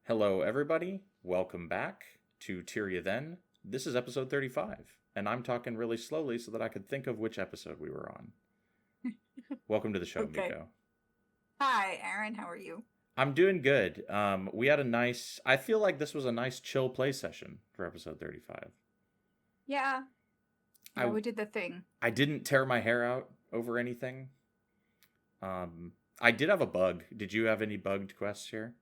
Hello, everybody. Welcome back to Tyria Then. This is episode 35, and I'm talking really slowly so that I could think of which episode we were on. Welcome to the show, Okay. Miko. Hi, Aaron. How are you? I'm doing good. We had a nice, I feel like this was a nice chill play session for episode 35. Yeah. Yeah, I, we did the thing. I didn't tear my hair out over anything. I did have a bug. Did you have any bugged quests here?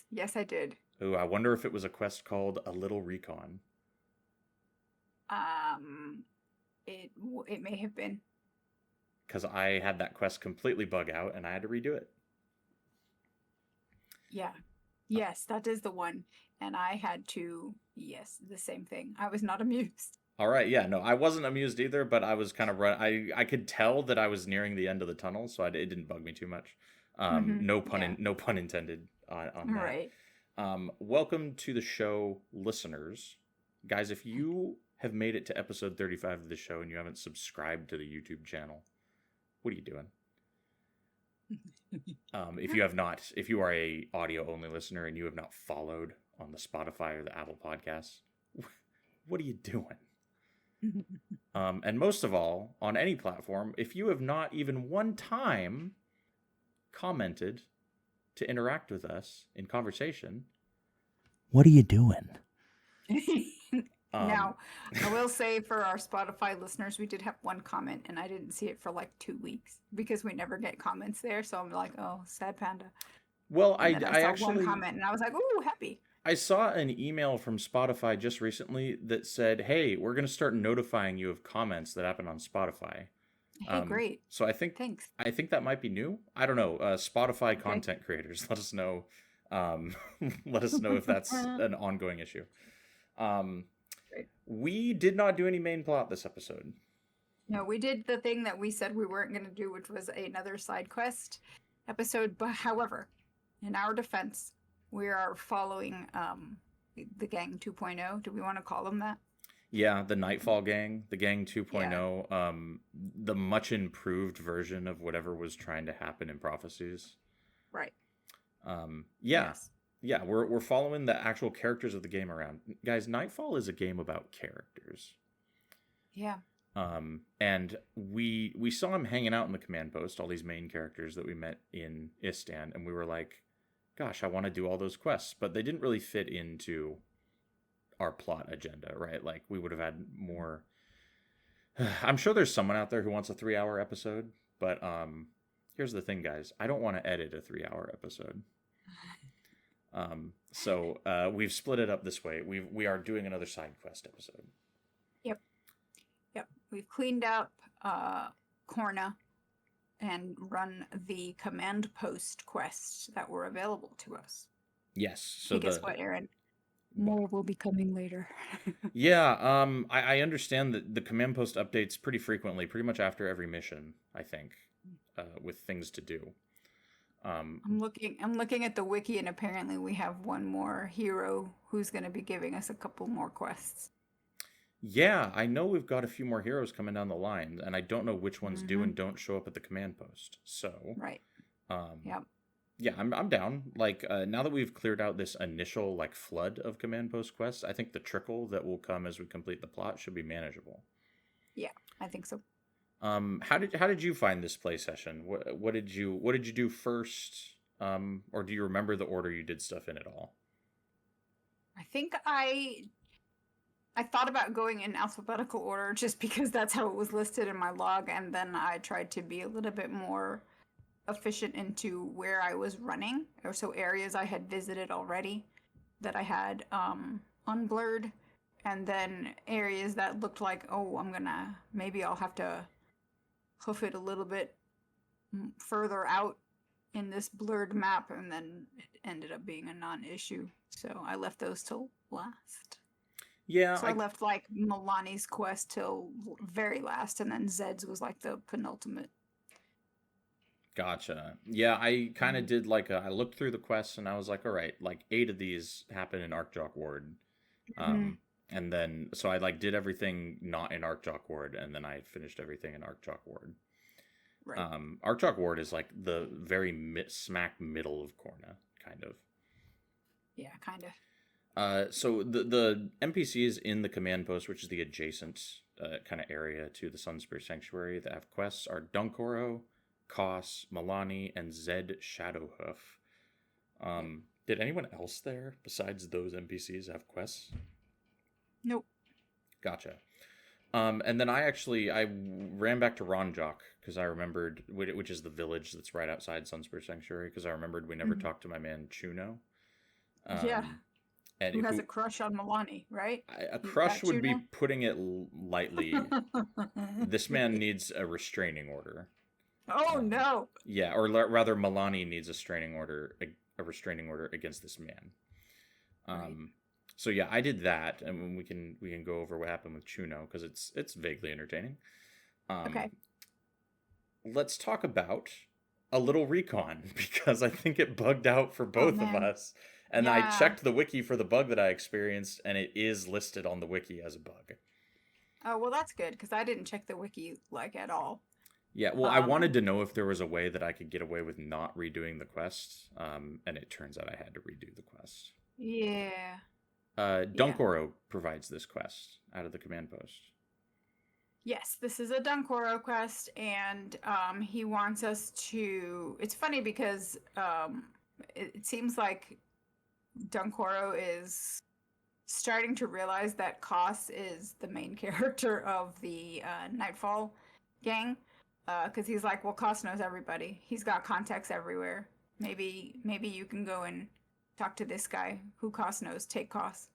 Yes, I did. Ooh, I wonder if it was a quest called A Little Recon. Um, it may have been. Because I had that quest completely bug out and I had to redo it. Yeah. Yes, that is the one. And I had to, yes, the same thing. I was not amused. All right, yeah, no, I wasn't amused either, but I was kind of I could tell that I was nearing the end of the tunnel, so it didn't bug me too much. Yeah. No pun intended on that. Right. Welcome to the show, listeners, guys. If you have made it to episode 35 of the show and you haven't subscribed to the YouTube channel, what are you doing? If you have not, if you are a audio only listener and you have not followed on the Spotify or the Apple Podcasts, what are you doing? And most of all, on any platform, if you have not even one time commented to interact with us in conversation, what are you doing? Now, I will say for our Spotify listeners, we did have one comment, and I didn't see it for like 2 weeks because we never get comments there. So I'm like, oh, sad panda. Well, I saw actually one comment, and I was like, oh, happy. I saw an email from Spotify just recently that said, "Hey, we're going to start notifying you of comments that happen on Spotify." Hey, great. So Thanks. I think that might be new. I don't know. Spotify content creators, let us know. Let us know if that's an ongoing issue. We did not do any main plot this episode. No, we did the thing that we said we weren't going to do, which was another side quest episode. But however, in our defense, we are following the Gang 2.0. Do we want to call them that? Yeah, the Nightfall Gang, the Gang 2.0, the much improved version of whatever was trying to happen in Prophecies. Right. Yes. Yeah, we're following the actual characters of the game around. Guys, Nightfall is a game about characters. Yeah. And we saw him hanging out in the command post, all these main characters that we met in Istan, and we were like, gosh, I want to do all those quests, but they didn't really fit into our plot agenda, right? Like we would have had more. I'm sure there's someone out there who wants a 3-hour episode, but here's the thing, guys. I don't want to edit a 3-hour episode. So we've split it up this way. We are doing another side quest episode. Yep. We've cleaned up Korna and run the command post quests that were available to us. Yes. So guess what, Aaron? More will be coming later. Yeah. I understand that the command post updates pretty frequently, pretty much after every mission, I think, with things to do. I'm looking at the wiki, and apparently we have one more hero who's going to be giving us a couple more quests. Yeah, I know we've got a few more heroes coming down the line, and I don't know which ones do and don't show up at the command post. So, right. Yep. Yeah, I'm down. Like now that we've cleared out this initial like flood of command post quests, I think the trickle that will come as we complete the plot should be manageable. Yeah, I think so. How did you find this play session? What did you do first? Or do you remember the order you did stuff in at all? I think I thought about going in alphabetical order just because that's how it was listed in my log, and then I tried to be a little bit more efficient into where I was running, or so areas I had visited already that I had unblurred, and then areas that looked like, oh, maybe I'll have to hoof it a little bit further out in this blurred map, and then it ended up being a non-issue. So I left those till last. Yeah. So I left like Melonni's quest till very last, and then Zed's was like the penultimate. Gotcha. Yeah, I kind of did like I looked through the quests and I was like, all right, like 8 of these happen in Arcjock Ward. And then, so I like did everything not in Arcjock Ward, and then I finished everything in Arcjock Ward. Right. Arcjock Ward is like the very smack middle of Korna, kind of. Yeah, kind of. So the NPCs in the command post, which is the adjacent kind of area to the Sunspear Sanctuary that have quests, are Dunkoro, Koss, Melonni, and Zed Shadowhoof. Did anyone else there besides those NPCs have quests? Nope. Gotcha. And then I ran back to Ronjok because I remembered, which is the village that's right outside Sunspear Sanctuary, because I remembered we never talked to my man Chuno. Yeah. And who has a crush on Melonni, right? A crush would be putting it lightly. This man needs a restraining order. Oh no. Yeah, or rather, Melonni needs a restraining order against this man. Right. So yeah, I did that, and we can go over what happened with Chuno because it's vaguely entertaining. Okay. Let's talk about a little recon because I think it bugged out for both of us. And yeah. I checked the wiki for the bug that I experienced, and it is listed on the wiki as a bug. Oh, well, that's good, because I didn't check the wiki, at all. Yeah, well, I wanted to know if there was a way that I could get away with not redoing the quest, and it turns out I had to redo the quest. Yeah. Dunkoro provides this quest out of the command post. Yes, this is a Dunkoro quest, and he wants us to... It's funny because it seems like Dunkoro is starting to realize that Koss is the main character of the Nightfall gang, because he's like, well, Koss knows everybody. He's got contacts everywhere. Maybe you can go and talk to this guy who Koss knows. Take Koss.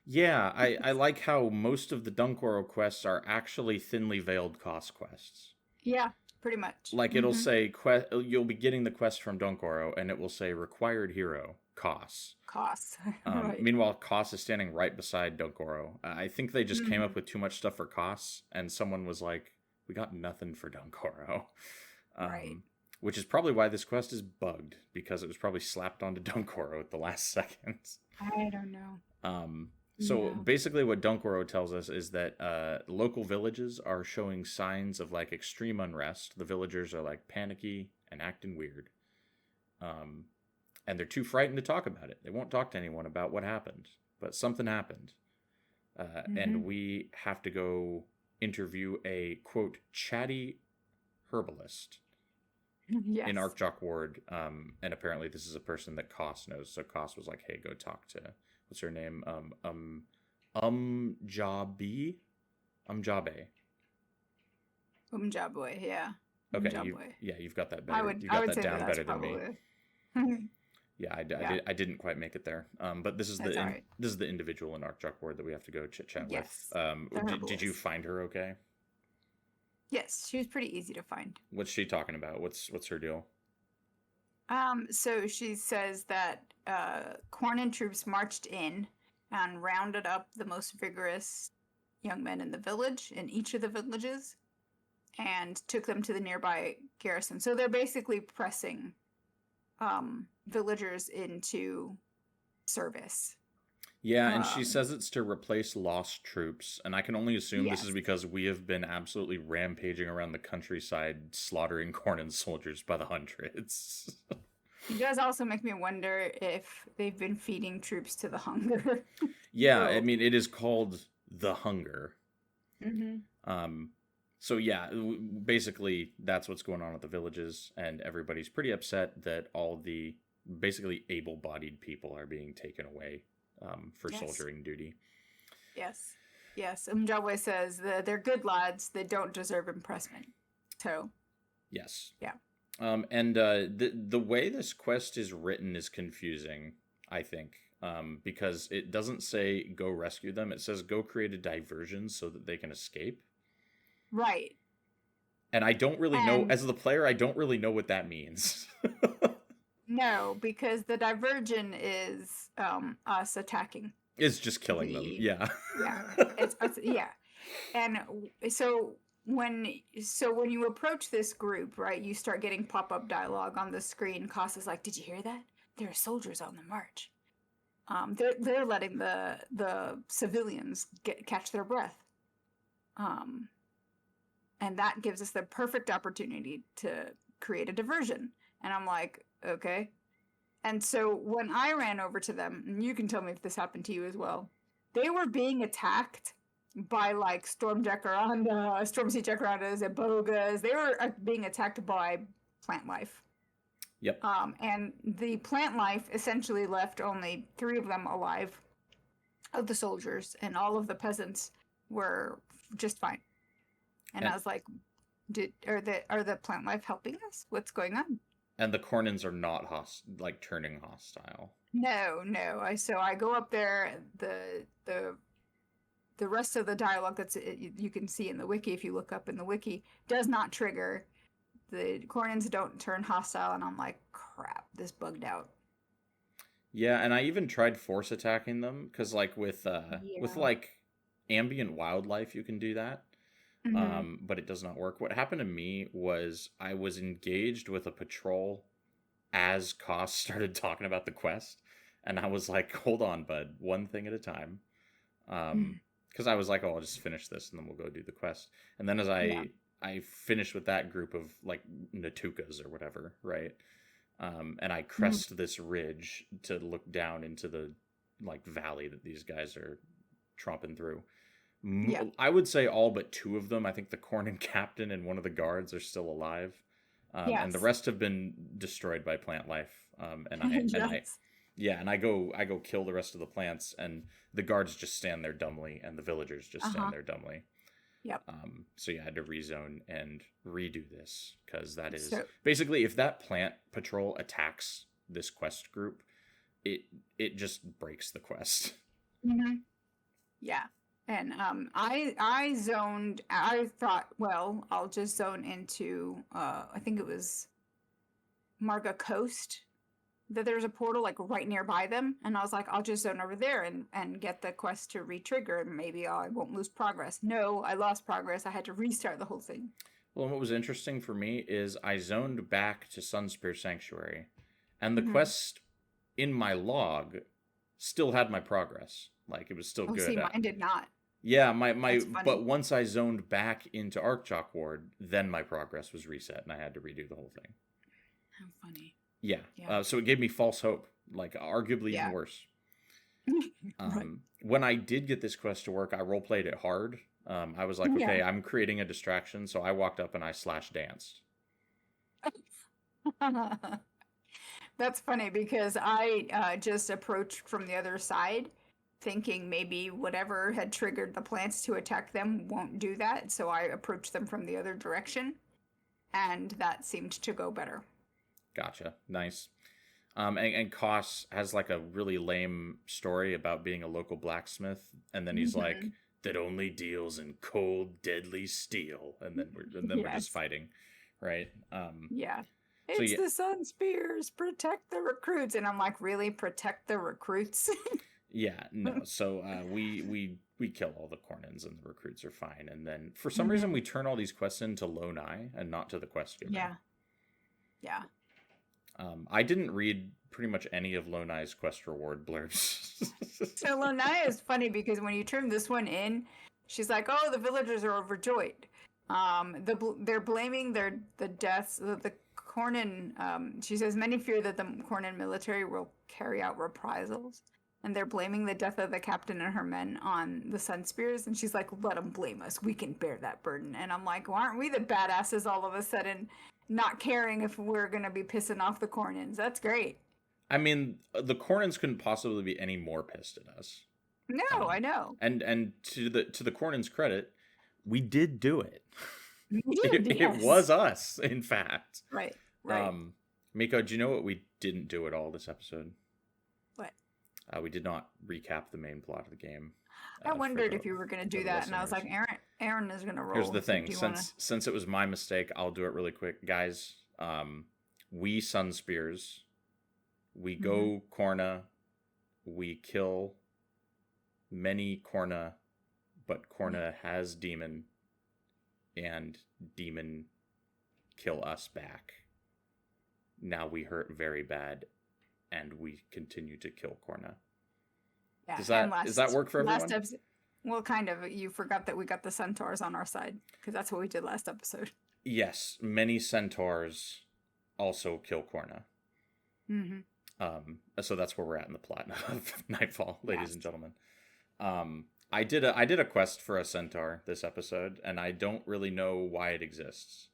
Yeah, I like how most of the Dunkoro quests are actually thinly veiled Koss quests. Yeah, pretty much. Like it'll say, you'll be getting the quest from Dunkoro, and it will say required hero, Koss. Koss. Right. Meanwhile, Koss is standing right beside Dunkoro. I think they just came up with too much stuff for Koss, and someone was like, we got nothing for Dunkoro. Right. Which is probably why this quest is bugged, because it was probably slapped onto Dunkoro at the last second. I don't know. So basically what Dunkoro tells us is that local villages are showing signs of like extreme unrest. The villagers are like panicky and acting weird. And they're too frightened to talk about it. They won't talk to anyone about what happened, but something happened. And we have to go interview a, quote, chatty herbalist in Arkjok Ward. And apparently this is a person that Koss knows. So Koss was like, hey, go talk to... What's her name? Umjabe? Umjabwe, yeah. Okay, you've got that better. I would that say down that's better probably... than me. Yeah, I didn't quite make it there. But this is this is the individual in Arkjok Ward that we have to go chit-chat with. Did you find her okay? Yes, she was pretty easy to find. What's she talking about? What's her deal? So she says that Cornin troops marched in and rounded up the most vigorous young men in the village, in each of the villages, and took them to the nearby garrison. So they're basically pressing villagers into service. Yeah, and she says it's to replace lost troops, and I can only assume this is because we have been absolutely rampaging around the countryside, slaughtering Cornin soldiers by the hundreds. It does also make me wonder if they've been feeding troops to the hunger. Yeah, I mean, it is called the hunger. So yeah, basically that's what's going on at the villages, and everybody's pretty upset that all the basically able-bodied people are being taken away for soldiering duty. Yes. Mjabwe says they're good lads. They don't deserve impressment. So. Yes. Yeah. And the way this quest is written is confusing, I think, because it doesn't say go rescue them. It says go create a diversion so that they can escape. Right. And I don't really know, as the player, I don't really know what that means. No, because the diversion is us attacking. It's just killing them. Yeah. Yeah. And so when you approach this group, right, you start getting pop-up dialogue on the screen. Koss is like, "Did you hear that? There are soldiers on the march. They're letting the civilians catch their breath. And that gives us the perfect opportunity to create a diversion." And I'm like, okay. And so when I ran over to them, and you can tell me if this happened to you as well, they were being attacked by like Storm Jacaranda, Storm Sea Jacarandas, Ibogas. They were being attacked by plant life. Yep. And the plant life essentially left only 3 of them alive of the soldiers, and all of the peasants were just fine. And I was like, are the plant life helping us? What's going on? And the Cornins are not turning hostile. No. So I go up there. The rest of the dialogue you can see in the wiki, if you look up in the wiki, does not trigger. The Cornins don't turn hostile, and I'm like, crap, this bugged out. Yeah, and I even tried force attacking them, because like with like ambient wildlife, you can do that. Mm-hmm. But it does not work. What happened to me was I was engaged with a patrol as Koss started talking about the quest, and I was like, hold on, bud, one thing at a time. Because I was like, oh, I'll just finish this and then we'll go do the quest. And then as I finished with that group of like Natukas or whatever, right? And I crest this ridge to look down into the like valley that these guys are tromping through. Yeah. I would say all but 2 of them. I think the Cornin captain and one of the guards are still alive. And the rest have been destroyed by plant life. And I go kill the rest of the plants, and the guards just stand there dumbly, and the villagers just stand there dumbly. Yep. So I had to rezone and redo this, because that is basically, if that plant patrol attacks this quest group, it just breaks the quest. Mm-hmm. Yeah. And I zoned. I thought, well, I'll just zone into I think it was Marga Coast, that there's a portal like right nearby them, and I was like, I'll just zone over there and get the quest to re-trigger, and maybe I won't lose progress. No, I lost progress. I had to restart the whole thing. Well, what was interesting for me is I zoned back to Sunspear Sanctuary, and the quest in my log still had my progress. Like, it was still good. See, mine did not. Yeah, but once I zoned back into Arcjock Ward, then my progress was reset, and I had to redo the whole thing. How funny. Yeah. So it gave me false hope, like arguably even worse. Right. When I did get this quest to work, I roleplayed it hard. I was like, okay, I'm creating a distraction, so I walked up and I /danced. That's funny, because I just approached from the other side, thinking maybe whatever had triggered the plants to attack them won't do that, so I approached them from the other direction, and that seemed to go better. Gotcha. Nice. And Koss has like a really lame story about being a local blacksmith, and then he's like, that only deals in cold, deadly steel, and then we're just fighting, right? It's the Sun Spears, protect the recruits, and I'm like, really, protect the recruits? Yeah, no. So we kill all the Cornins, and the recruits are fine, and then for some reason we turn all these quests into Melonni and not to the quest giver. Yeah. I didn't read pretty much any of Lonai's quest reward blurbs. So Lonai is funny, because when you turn this one in, she's like, "Oh, the villagers are overjoyed. They're blaming the deaths of the Cornin." She says, "Many fear that the Cornin military will carry out reprisals, and they're blaming the death of the captain and her men on the Sun Spears." And she's like, "Let them blame us. We can bear that burden." And I'm like, well, aren't we the badasses all of a sudden, not caring if we're going to be pissing off the Cornins? That's great. I mean, the Cornins couldn't possibly be any more pissed at us. No, I know. And to the Cornins' credit, we did do it. It was us, in fact. Right. Miko, do you know what we didn't do at all this episode? What? We did not recap the main plot of the game. I wondered if you were going to do that, and I was like, Aaron is going to roll. Here's the thing. Since it was my mistake, I'll do it really quick. Guys, we Sun Spears, we go Corna, we kill many Corna, but Corna has Demon, and Demon kill us back. Now we hurt very bad, and we continue to kill Corna. Yeah, does that work for everyone? Well, kind of. You forgot that we got the centaurs on our side, because that's what we did last episode. Yes, many centaurs also kill Corna. So that's where we're at in the plot of Nightfall, ladies Yes. and gentlemen. I did a quest for a centaur this episode, and I don't really know why it exists.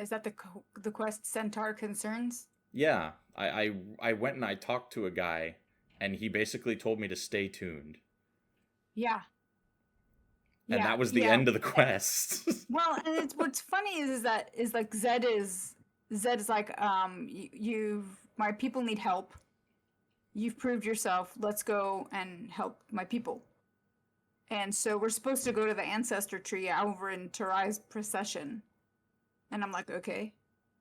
Is that the quest Centaur Concerns? Yeah, I went and I talked to a guy, and he basically told me to stay tuned, Yeah. and that was the end of the quest. Well, and it's what's funny is that is like Zed is like my people need help. You've proved yourself. Let's go and help my people. And so we're supposed to go to the ancestor tree over in Tarai's procession. And I'm like, okay,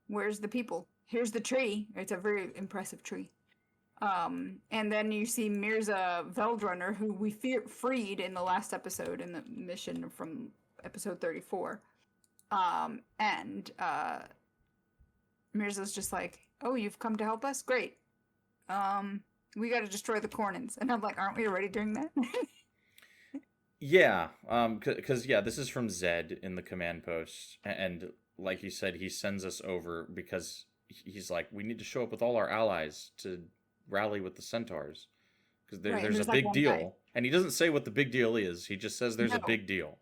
where's the people? Here's the tree. It's a very impressive tree. And then you see Mirza Veldrunner, who we freed in the last episode in the mission from episode 34. And Mirza's just like, oh, you've come to help us? Great. We got to destroy the Cornins. And I'm like, aren't we already doing that? Yeah, because this is from Zed in the command post, and like you said, he sends us over because he's like, we need to show up with all our allies to rally with the centaurs, because there's a big deal, and he doesn't say what the big deal is. He just says there's a big deal,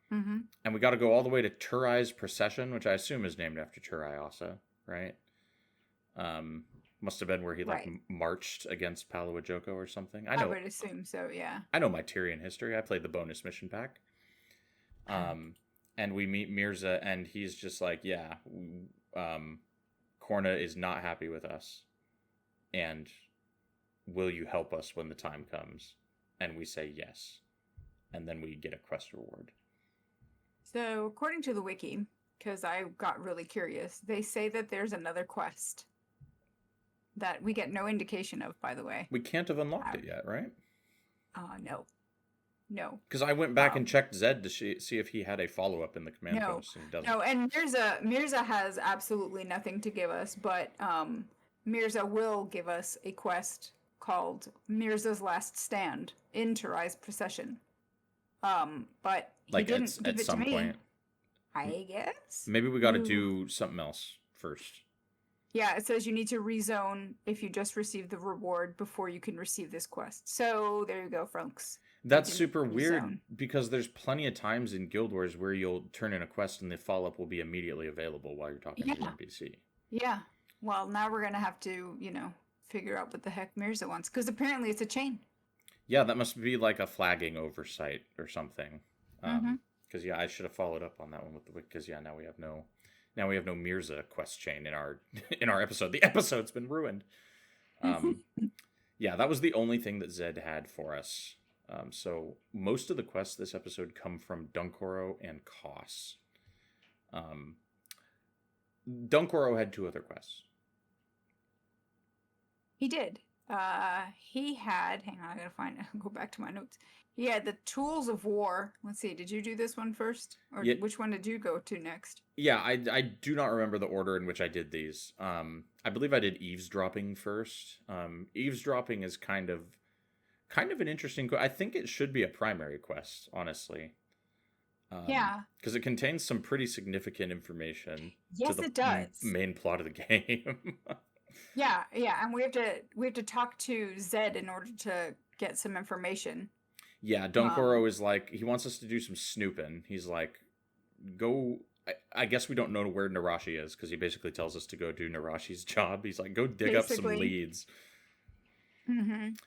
and we got to go all the way to Turai's procession, which I assume is named after Turai also, right? Must have been where he marched against Palawajoko or something. I would assume so, yeah. I know my Tyrian history. I played the bonus mission pack. And we meet Mirza, and he's just like, yeah, Korna is not happy with us. And will you help us when the time comes? And we say yes. And then we get a quest reward. So, according to the wiki, because I got really curious, they say that there's another quest that we get no indication of, by the way. We can't have unlocked it yet, right? No. Because I went back and checked Zed to see if he had a follow-up in the command post, and he doesn't. No, and Mirza has absolutely nothing to give us, but Mirza will give us a quest called Mirza's Last Stand in Tarai's procession. But he didn't give it to me. Point. I guess. Maybe we got to do something else first. Yeah, it says you need to rezone if you just received the reward before you can receive this quest. So there you go, folks. That's super weird because there's plenty of times in Guild Wars where you'll turn in a quest and the follow-up will be immediately available while you're talking to the NPC. Yeah. Well, now we're going to have to, figure out what the heck Mirza wants, because apparently it's a chain. Yeah, that must be like a flagging oversight or something. Because, I should have followed up on that one with the wiki, because, now we have no Mirza quest chain in our episode. The episode's been ruined. That was the only thing that Zed had for us. So most of the quests this episode come from Dunkoro and Koss. Dunkoro had 2 other quests. He did. He had, hang on, I gotta go back to my notes. He had the Tools of War. Let's see, did you do this one first? Or which one did you go to next? Yeah, I do not remember the order in which I did these. I believe I did Eavesdropping first. Eavesdropping is kind of an interesting I think it should be a primary quest, honestly. Because it contains some pretty significant information to the main plot of the game. Yeah, and we have to talk to Zed in order to get some information. Yeah, Dunkoro is like, he wants us to do some snooping. He's like, go... I guess we don't know where Narashi is, because he basically tells us to go do Narashi's job. He's like, go dig up some leads. And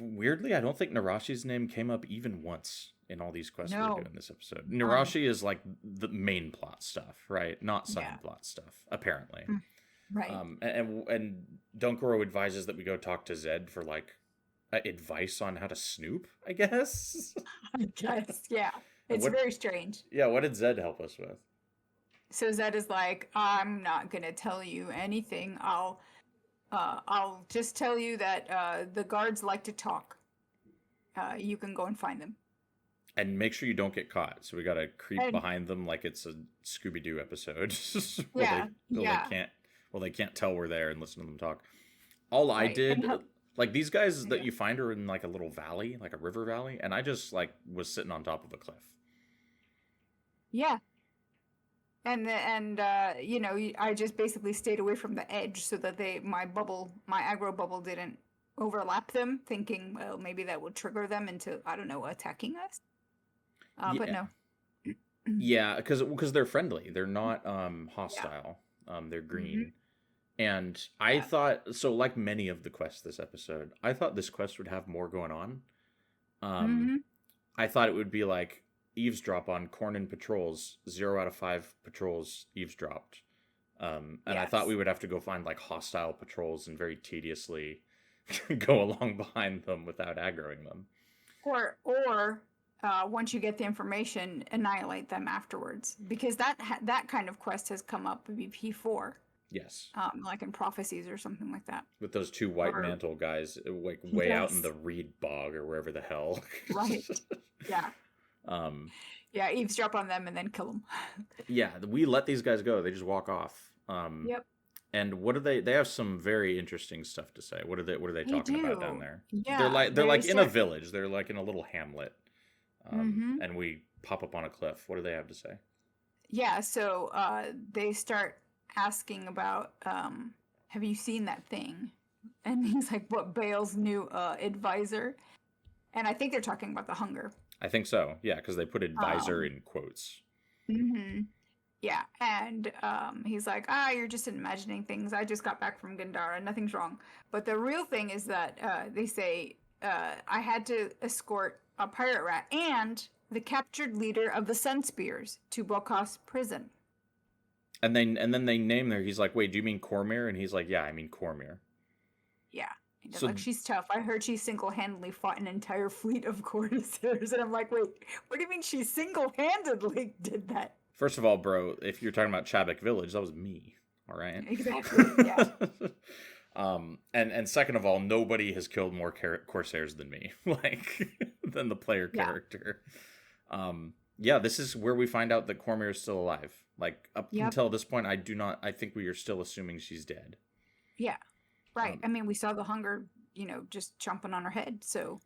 weirdly, I don't think Narashi's name came up even once in all these quests we're doing this episode. Narashi is like the main plot stuff, right? Not side plot stuff, apparently. Right. And Dunkoro advises that we go talk to Zed for like advice on how to snoop, I guess. Yeah. It's very strange. Yeah, what did Zed help us with? So Zed is like, I'm not gonna tell you anything. I'll just tell you that the guards like to talk. You can go and find them. And make sure you don't get caught. So we gotta creep behind them like it's a Scooby-Doo episode. They can't tell we're there and listen to them talk. All I did, like these guys that you find are in like a little valley, like a river valley, and I just like was sitting on top of a cliff. Yeah. I just basically stayed away from the edge so that my aggro bubble didn't overlap them, thinking, well, maybe that would trigger them into, I don't know, attacking us. But Yeah. no. Yeah, because they're friendly. They're not hostile. They're green. And I thought, so like many of the quests this episode, I thought this quest would have more going on. I thought it would be like eavesdrop on Cornyn patrols, 0 out of 5 patrols eavesdropped. And I thought we would have to go find like hostile patrols and very tediously go along behind them without aggroing them. Or once you get the information, annihilate them afterwards, because that kind of quest has come up in EP4. Yes. Like in Prophecies or something like that. With those 2 white mantle guys, like way out in the reed bog or wherever the hell. Right. Yeah. Yeah, eavesdrop on them and then kill them. Yeah, we let these guys go. They just walk off. Yep. And what do they have some very interesting stuff to say. What are they talking about down there? Yeah. They're like in a village. They're like in a little hamlet. And we pop up on a cliff. What do they have to say? Yeah, so they start asking about, have you seen that thing? And he's like, what, Bale's new advisor? And I think they're talking about the hunger. I think so, yeah, because they put advisor in quotes. Yeah, and he's like, you're just imagining things. I just got back from Gandara. Nothing's wrong. But the real thing is that they say, I had to escort a pirate rat and the captured leader of the Sun Spears to Koss prison. And then they name her. He's like, wait, do you mean Cormyr? And he's like, yeah, I mean Cormyr. Yeah. So, like, she's tough. I heard she single-handedly fought an entire fleet of Corsairs. And I'm like, wait, what do you mean she single-handedly did that? First of all, bro, if you're talking about Chabak Village, that was me. All right? Exactly, yeah. And second of all, nobody has killed more Corsairs than me. Like, than the player character. Yeah, this is where we find out that Cormyr is still alive. Like, up until this point, I think we are still assuming she's dead. Yeah. Right. I mean, we saw the hunger, just chomping on her head. So,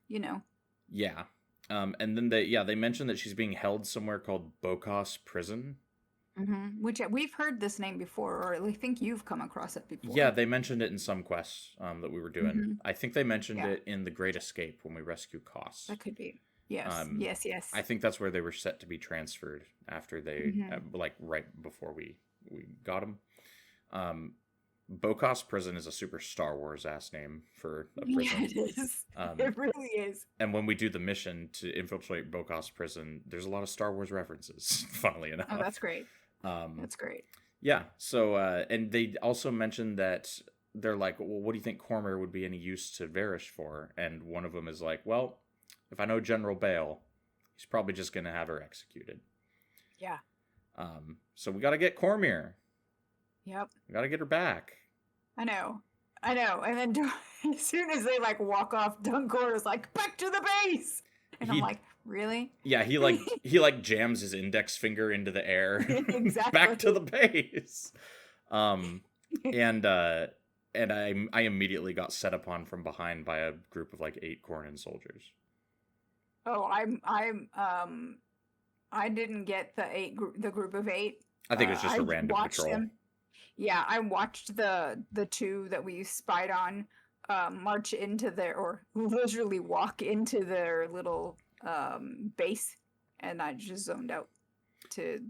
Yeah. And then they mentioned that she's being held somewhere called Koss prison. Which we've heard this name before, or I think you've come across it before. Yeah, they mentioned it in some quests that we were doing. I think they mentioned it in The Great Escape when we rescue Koss. That could be. Yes, yes. I think that's where they were set to be transferred after they, like right before we got them. Koss prison is a super Star Wars ass name for a prison. Yeah, it is. It really is. And when we do the mission to infiltrate Koss prison, there's a lot of Star Wars references, funnily enough. Oh, that's great. That's great. Yeah. So, and they also mentioned that they're like, well, what do you think Cormyr would be any use to Varish for? And one of them is like, well, if I know General Bale, he's probably just going to have her executed. Yeah. So we got to get Cormyr. Yep. We got to get her back. I know. And then as soon as they walk off, Dunkoro's like, back to the base. And I'm like, really? Yeah, he jams his index finger into the air. Exactly. Back to the base. And I immediately got set upon from behind by a group of 8 Cornyn soldiers. Oh, I didn't get the group of 8. I think it was just a random patrol. Them. Yeah, I watched the 2 that we spied on march into or literally walk into their little base, and I just zoned out to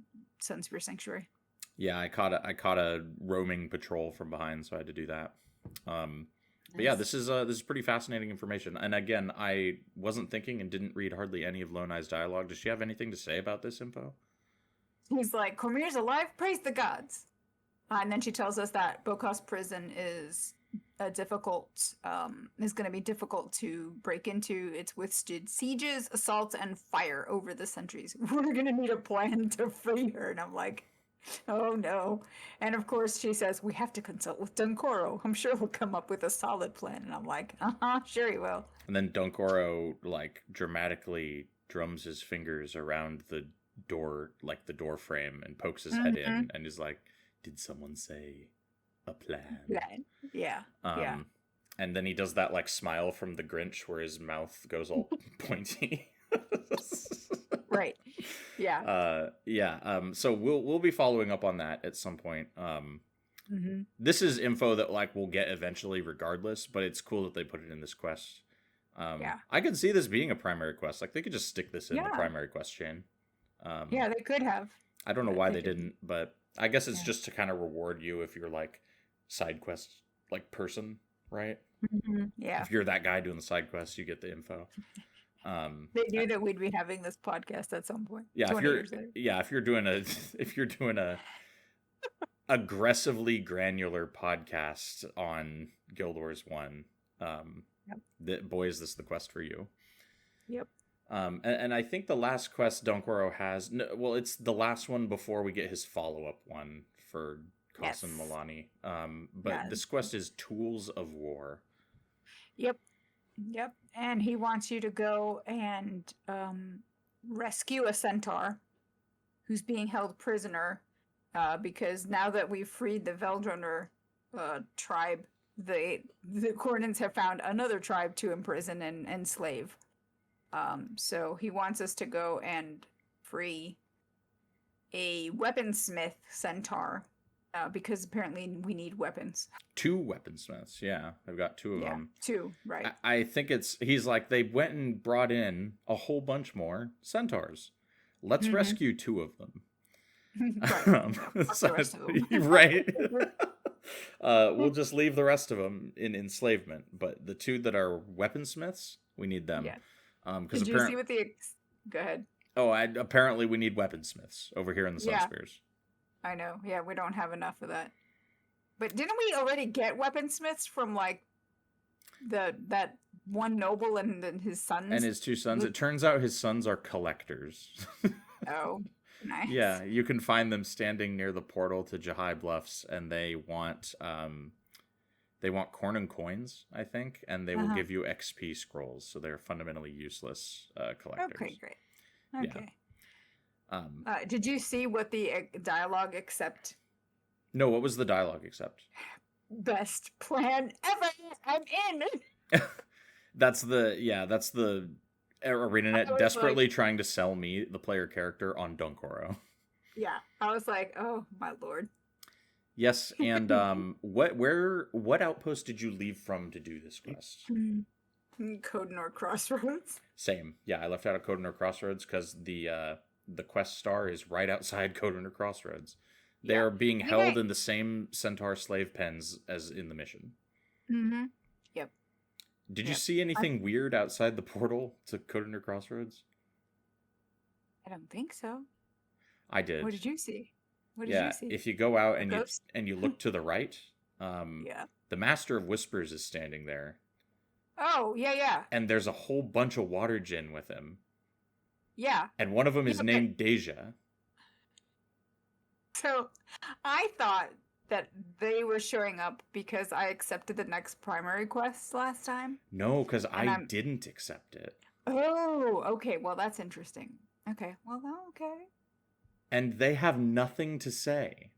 Sunspear Sanctuary. Yeah, I caught a roaming patrol from behind, so I had to do that. But yeah, this is pretty fascinating information. And again, I wasn't thinking and didn't read hardly any of Lonai's dialogue. Does she have anything to say about this info? He's like, Cormyr's alive, praise the gods. And then she tells us that Koss prison is going to be difficult to break into. It's withstood sieges, assaults, and fire over the centuries. We're going to need a plan to free her. And I'm like, oh no. And of course she says, we have to consult with Dunkoro. I'm sure he'll come up with a solid plan. And I'm like, sure he will. And then Dunkoro dramatically drums his fingers around the door, the door frame, and pokes his head in and is like, did someone say a plan? Yeah. Yeah. And then he does that smile from the Grinch where his mouth goes all pointy. Right. Yeah. So we'll be following up on that at some point. This is info that like we'll get eventually regardless, but it's cool that they put it in this quest. Yeah. I could see this being a primary quest. Like they could just stick this in the Yeah. primary quest chain. Yeah, they could have. I don't know why they didn't, but I guess it's just to kind of reward you if you're like side quest like person, right? Yeah. If you're that guy doing the side quests, you get the info. They knew that we'd be having this podcast at some point. Yeah, if you're doing a aggressively granular podcast on Guild Wars 1, boy, is this the quest for you. Yep. And I think the last quest Dunkoro has, it's the last one before we get his follow-up one for Koss and Melonni. But this quest is Tools of War. Yep. And he wants you to go and rescue a centaur who's being held prisoner because now that we've freed the Veldrunner tribe, the Cornins have found another tribe to imprison and enslave. So he wants us to go and free a weaponsmith centaur because apparently we need weapons. 2 weaponsmiths, yeah. I've got 2 of them. 2, right. I think he's like, they went and brought in a whole bunch more centaurs. Let's rescue 2 of them. The rest of them. Right. We'll just leave the rest of them in enslavement, but the 2 that are weaponsmiths, we need them. Yeah. Did you see what go ahead. Oh, apparently we need weaponsmiths over here in the Sunspears. I know. Yeah, we don't have enough of that. But didn't we already get weaponsmiths from like that one noble and then his sons? And his 2 sons. It turns out his sons are collectors. Oh, nice. Yeah, you can find them standing near the portal to Jahai Bluffs, and they want corn and coins, I think, and they will give you XP scrolls, so they're fundamentally useless collectors. Okay, great. Okay. Yeah. Did you see what the dialogue except? No, what was the dialogue except? Best plan ever. I'm in. That's the ArenaNet desperately trying to sell me the player character on Dunkoro. Yeah, I was like, oh my lord. Yes, and what outpost did you leave from to do this quest? Kodenor Crossroads. Same. Yeah, I left out of Kodenor Crossroads because the quest star is right outside Kodenor Crossroads. They're being held in the same centaur slave pens as in the mission. Yep. Did you see anything weird outside the portal to Kodenor Crossroads? I don't think so. I did. What did you see? What did you see? If you go out and you look to the right, the Master of Whispers is standing there. Oh, yeah. And there's a whole bunch of water djinn with him. Yeah. And one of them is named Deja. So I thought that they were showing up because I accepted the next primary quest last time. No, because I didn't accept it. Oh, okay. Well, that's interesting. Okay. Well, okay. And they have nothing to say.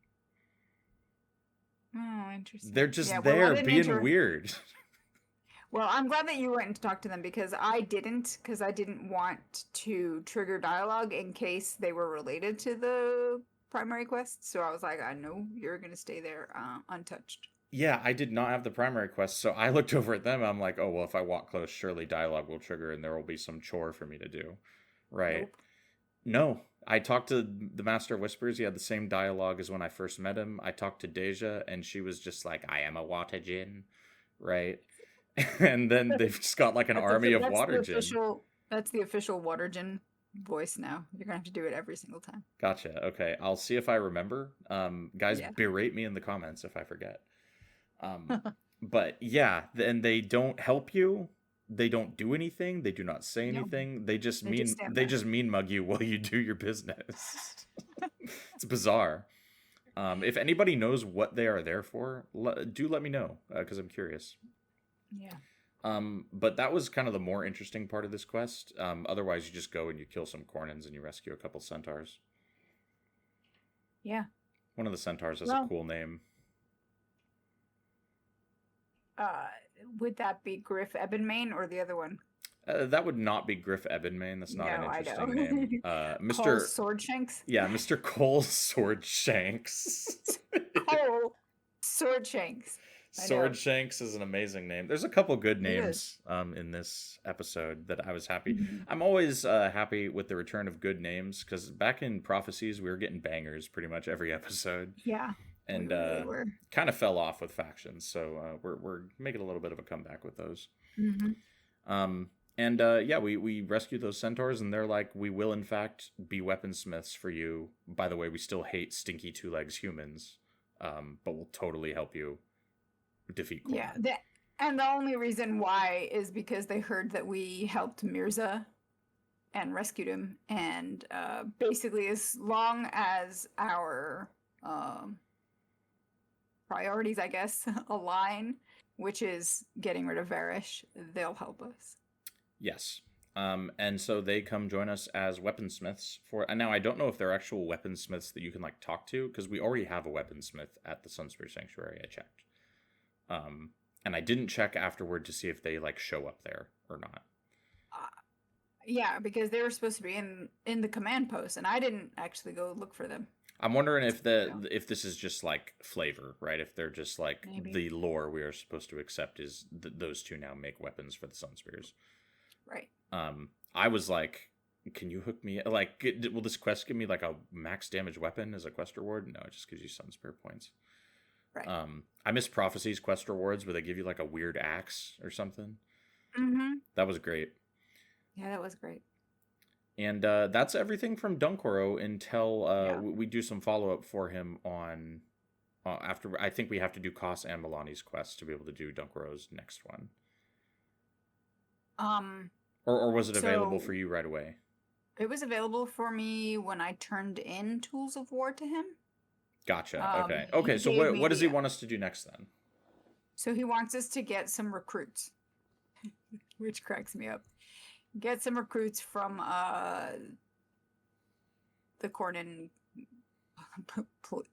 Oh, interesting. They're just there being weird. Well, I'm glad that you went and talked to them because I didn't want to trigger dialogue in case they were related to the primary quest. So I was like, I know you're going to stay there untouched. Yeah, I did not have the primary quest. So I looked over at them. I'm like, oh, well, if I walk close, surely dialogue will trigger and there will be some chore for me to do. Right. Nope. No. I talked to the Master of Whispers. He had the same dialogue as when I first met him. I talked to Deja, and she was just like, I am a water djinn, right? And then they've just got like an army of water djinn. That's the official water djinn voice now. You're going to have to do it every single time. Gotcha. Okay. I'll see if I remember. Guys, berate me in the comments if I forget. But yeah, and they don't help you. They don't do anything. They do not say anything. No. They just mean mug you while you do your business. It's bizarre. If anybody knows what they are there for, do let me know because I'm curious. Yeah. But that was kind of the more interesting part of this quest. Otherwise, you just go and you kill some Cornins and you rescue a couple centaurs. Yeah. One of the centaurs has a cool name. Would that be Griff Ebonmain or the other one? That would not be Griff Ebenmain. That's not an No, I know. interesting name. Cole Mr. Swordshanks. Yeah, Mr. Cole Swordshanks. Cole Swordshanks. I know. Swordshanks is an amazing name. There's a couple good It is. names in this episode that I was happy. Mhm. I'm always happy with the return of good names because back in Prophecies we were getting bangers pretty much every episode, Yeah, and we really were. kind of fell off with factions. So we're making a little bit of a comeback with those. Mm-hmm. And yeah, we rescue those centaurs, and they're like, we will in fact be weaponsmiths for you. By the way, we still hate stinky two legs humans, but we'll totally help you defeat Korn. Yeah, and the only reason why is because they heard that we helped Mirza and rescued him, and basically, as long as our priorities, I guess, align, which is getting rid of Varish, they'll help us. Yes. And so they come join us as weaponsmiths for. And now I don't know if they're actual weaponsmiths that you can like talk to, because we already have a weaponsmith at the Sunspear Sanctuary. I checked. And I didn't check afterward to see if they like show up there or not. Yeah, because they were supposed to be in the command post, and I didn't actually go look for them. I'm wondering if if this is just like flavor, right? If they're just like Maybe. the lore we are supposed to accept is those two now make weapons for the Sunspears. Right. I was like, can you hook me? Like, will this quest give me like a max damage weapon as a quest reward? No, it just gives you Sunspear points. Right. I miss Prophecy's quest rewards where they give you like a weird axe or something. Mm-hmm. That was great. Yeah, that was great. And that's everything from Dunkoro until Yeah. we do some follow-up for him on... after I think we have to do Koss and Meloni's quest to be able to do Dunkoro's next one. Or was it available for you right away? It was available for me when I turned in Tools of War to him. Gotcha. Okay. So gave what does he me- want us to do next then? So he wants us to get some recruits, which cracks me up. Get some recruits from the Cornin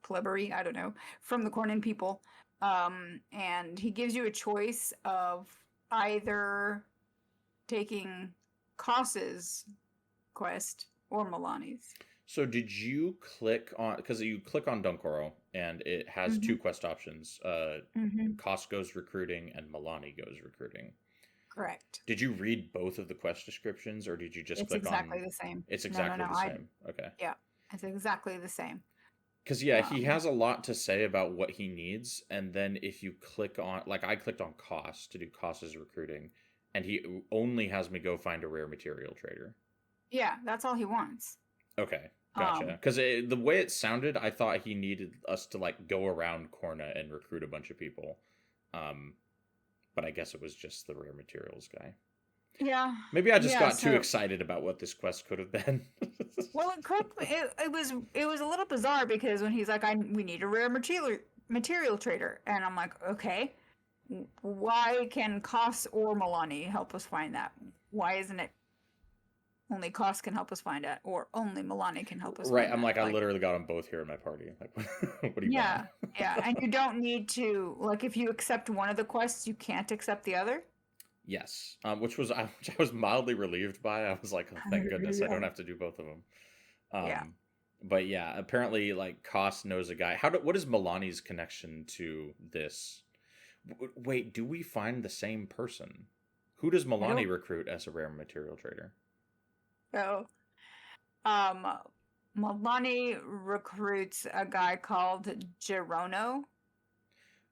plebbery, I don't know, from the Cornin people. And he gives you a choice of either taking Koss's quest or Meloni's. So did you click on, because you click on Dunkoro and it has two quest options. Koss goes recruiting and Meloni goes recruiting. Correct. Did you read both of the quest descriptions or did you just click on... It's exactly the same. It's exactly the same. Okay. Yeah, it's exactly the same. Because, yeah, he has a lot to say about what he needs. And then if you click on... Like, I clicked on Koss to do Koss's recruiting. And he only has me go find a rare material trader. Yeah, that's all he wants. Okay, gotcha. Because the way it sounded, I thought he needed us to, like, go around Korna and recruit a bunch of people. But I guess it was just the rare materials guy. Yeah. Maybe I just got too excited about what this quest could have been. Well, it was a little bizarre because when he's like, we need a rare material trader, and I'm like, okay, why can Koss or Meloni help us find that? Why isn't it only Koss can help us find it, or only Meloni can help us find Right, I'm that? like, I literally got them both here in my party. Like, what do you want? Yeah, and you don't need to, like, if you accept one of the quests, you can't accept the other? Which I was mildly relieved by. I was like, oh, thank goodness, I don't have to do both of them. Yeah. But yeah, apparently, like, Koss knows a guy. What is Melani's connection to this? Wait, do we find the same person? Who does Meloni recruit as a rare material trader? So, Meloni recruits a guy called Gerono.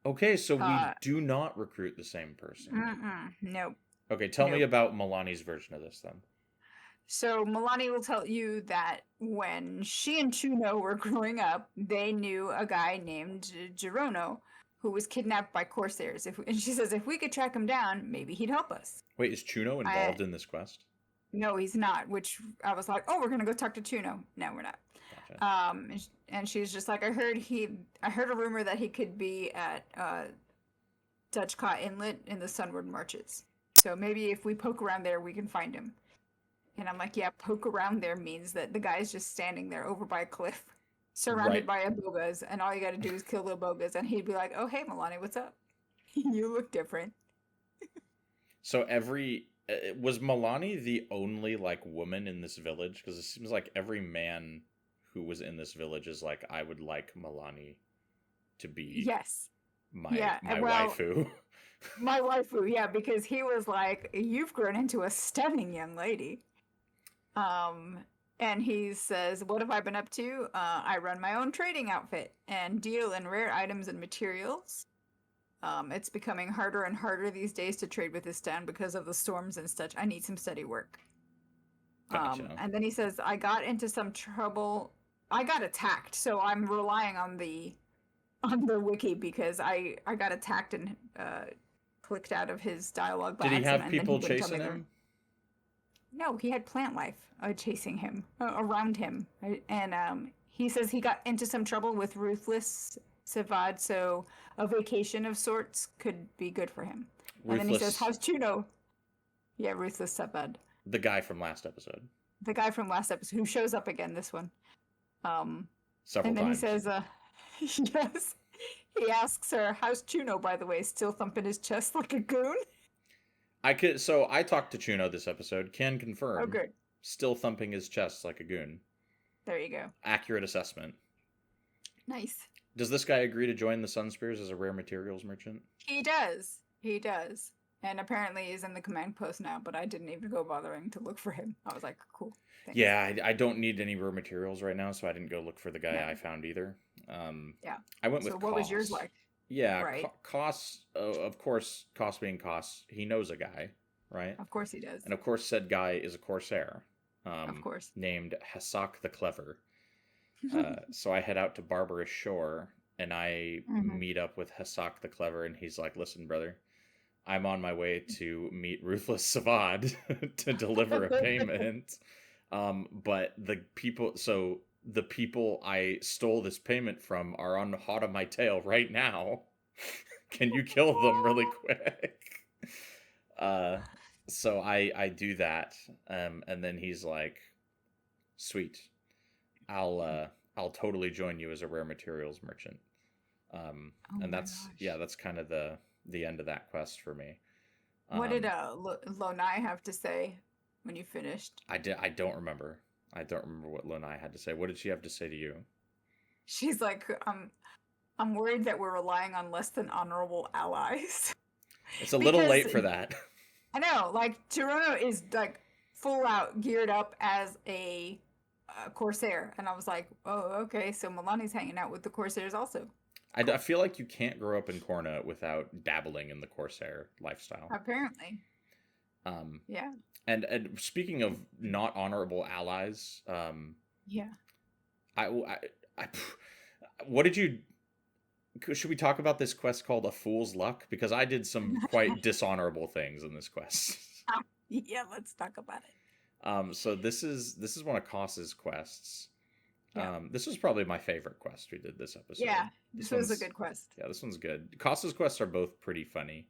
Okay, so we do not recruit the same person. Nope. Okay, tell me about Melani's version of this then. So Meloni will tell you that when she and Chuno were growing up, they knew a guy named Gerono who was kidnapped by Corsairs. And she says if we could track him down, maybe he'd help us. Wait, is Chuno involved in this quest? No, he's not, which I was like, oh, we're going to go talk to Chuno. No, we're not. Gotcha. And she's just like, I heard a rumor that he could be at Dutchcott Inlet in the Sunward Marches. So maybe if we poke around there, we can find him. And I'm like, yeah, poke around there means that the guy's just standing there over by a cliff, surrounded by abogas, and all you got to do is kill the abogas, and he'd be like, oh, hey, Meloni, what's up? You look different. So every Was Melonni the only like woman in this village? Because it seems like every man who was in this village is like, I would like Melonni to be Yes. my Yeah. my Well, waifu. my waifu, yeah, because he was like, "You've grown into a stunning young lady." Um, and he says, "What have I been up to? I run my own trading outfit and deal in rare items and materials. It's becoming harder and harder these days to trade with this town because of the storms and such. I need some steady work." Gotcha. And then he says, "I got into some trouble. I got attacked, so I'm relying on the wiki because I got attacked and clicked out of his dialogue by Did he accident, have and then he people wouldn't tell me chasing the. him? No, he had plant life chasing him around him, right? And he says he got into some trouble with ruthless Sivad, so a vacation of sorts could be good for him. And then he says, Ruthless, "How's Chuno?" Yeah, ruthless Sivad, the guy from last episode, the guy from last episode who shows up again this one. Um, several and then times. he says, yes. He asks her, "How's Chuno, by the way? Still thumping his chest like a goon?" So I talked to Chuno this episode. Can confirm. Oh, good. Still thumping his chest like a goon. There you go. Accurate assessment. Nice. Does this guy agree to join the Sunspears as a rare materials merchant? He does. He does. And apparently he's in the command post now, but I didn't even go bothering to look for him. I was like, cool. Thanks. Yeah, I don't need any rare materials right now, so I didn't go look for the guy Yeah. I found either. Yeah. I went with So what was yours Koss. like? Yeah, Right. Koss, of course, Koss being Koss, he knows a guy, right? Of course he does. And of course, said guy is a Corsair. Of course. Named Hasak the Clever. So I head out to Barbarous Shore, and I meet up with Hasak the Clever, and he's like, "Listen, brother, I'm on my way to meet Ruthless Savad to deliver a payment. But the people I stole this payment from are on hot on my tail right now. Can you kill them really quick?" So I do that, and then he's like, "Sweet, I'll totally join you as a rare materials merchant." And that's kind of the end of that quest for me. What did Lonai have to say when you finished? I don't remember. I don't remember what Lonai had to say. What did she have to say to you? She's like, I'm worried that we're relying on less than honorable allies. It's a little late for that. I know, like Toronto is like full out geared up as a Corsair, and I was like, oh, okay, so Meloni's hanging out with the Corsairs also. I feel like you can't grow up in Korna without dabbling in the Corsair lifestyle. Apparently. Yeah. And speaking of not honorable allies, yeah. What did you? Should we talk about this quest called A Fool's Luck? Because I did some quite dishonorable things in this quest. Yeah, let's talk about it. So this is one of Koss's quests. Yeah. This was probably my favorite quest we did this episode. Yeah, this was a good quest. Yeah, this one's good. Koss's quests are both pretty funny.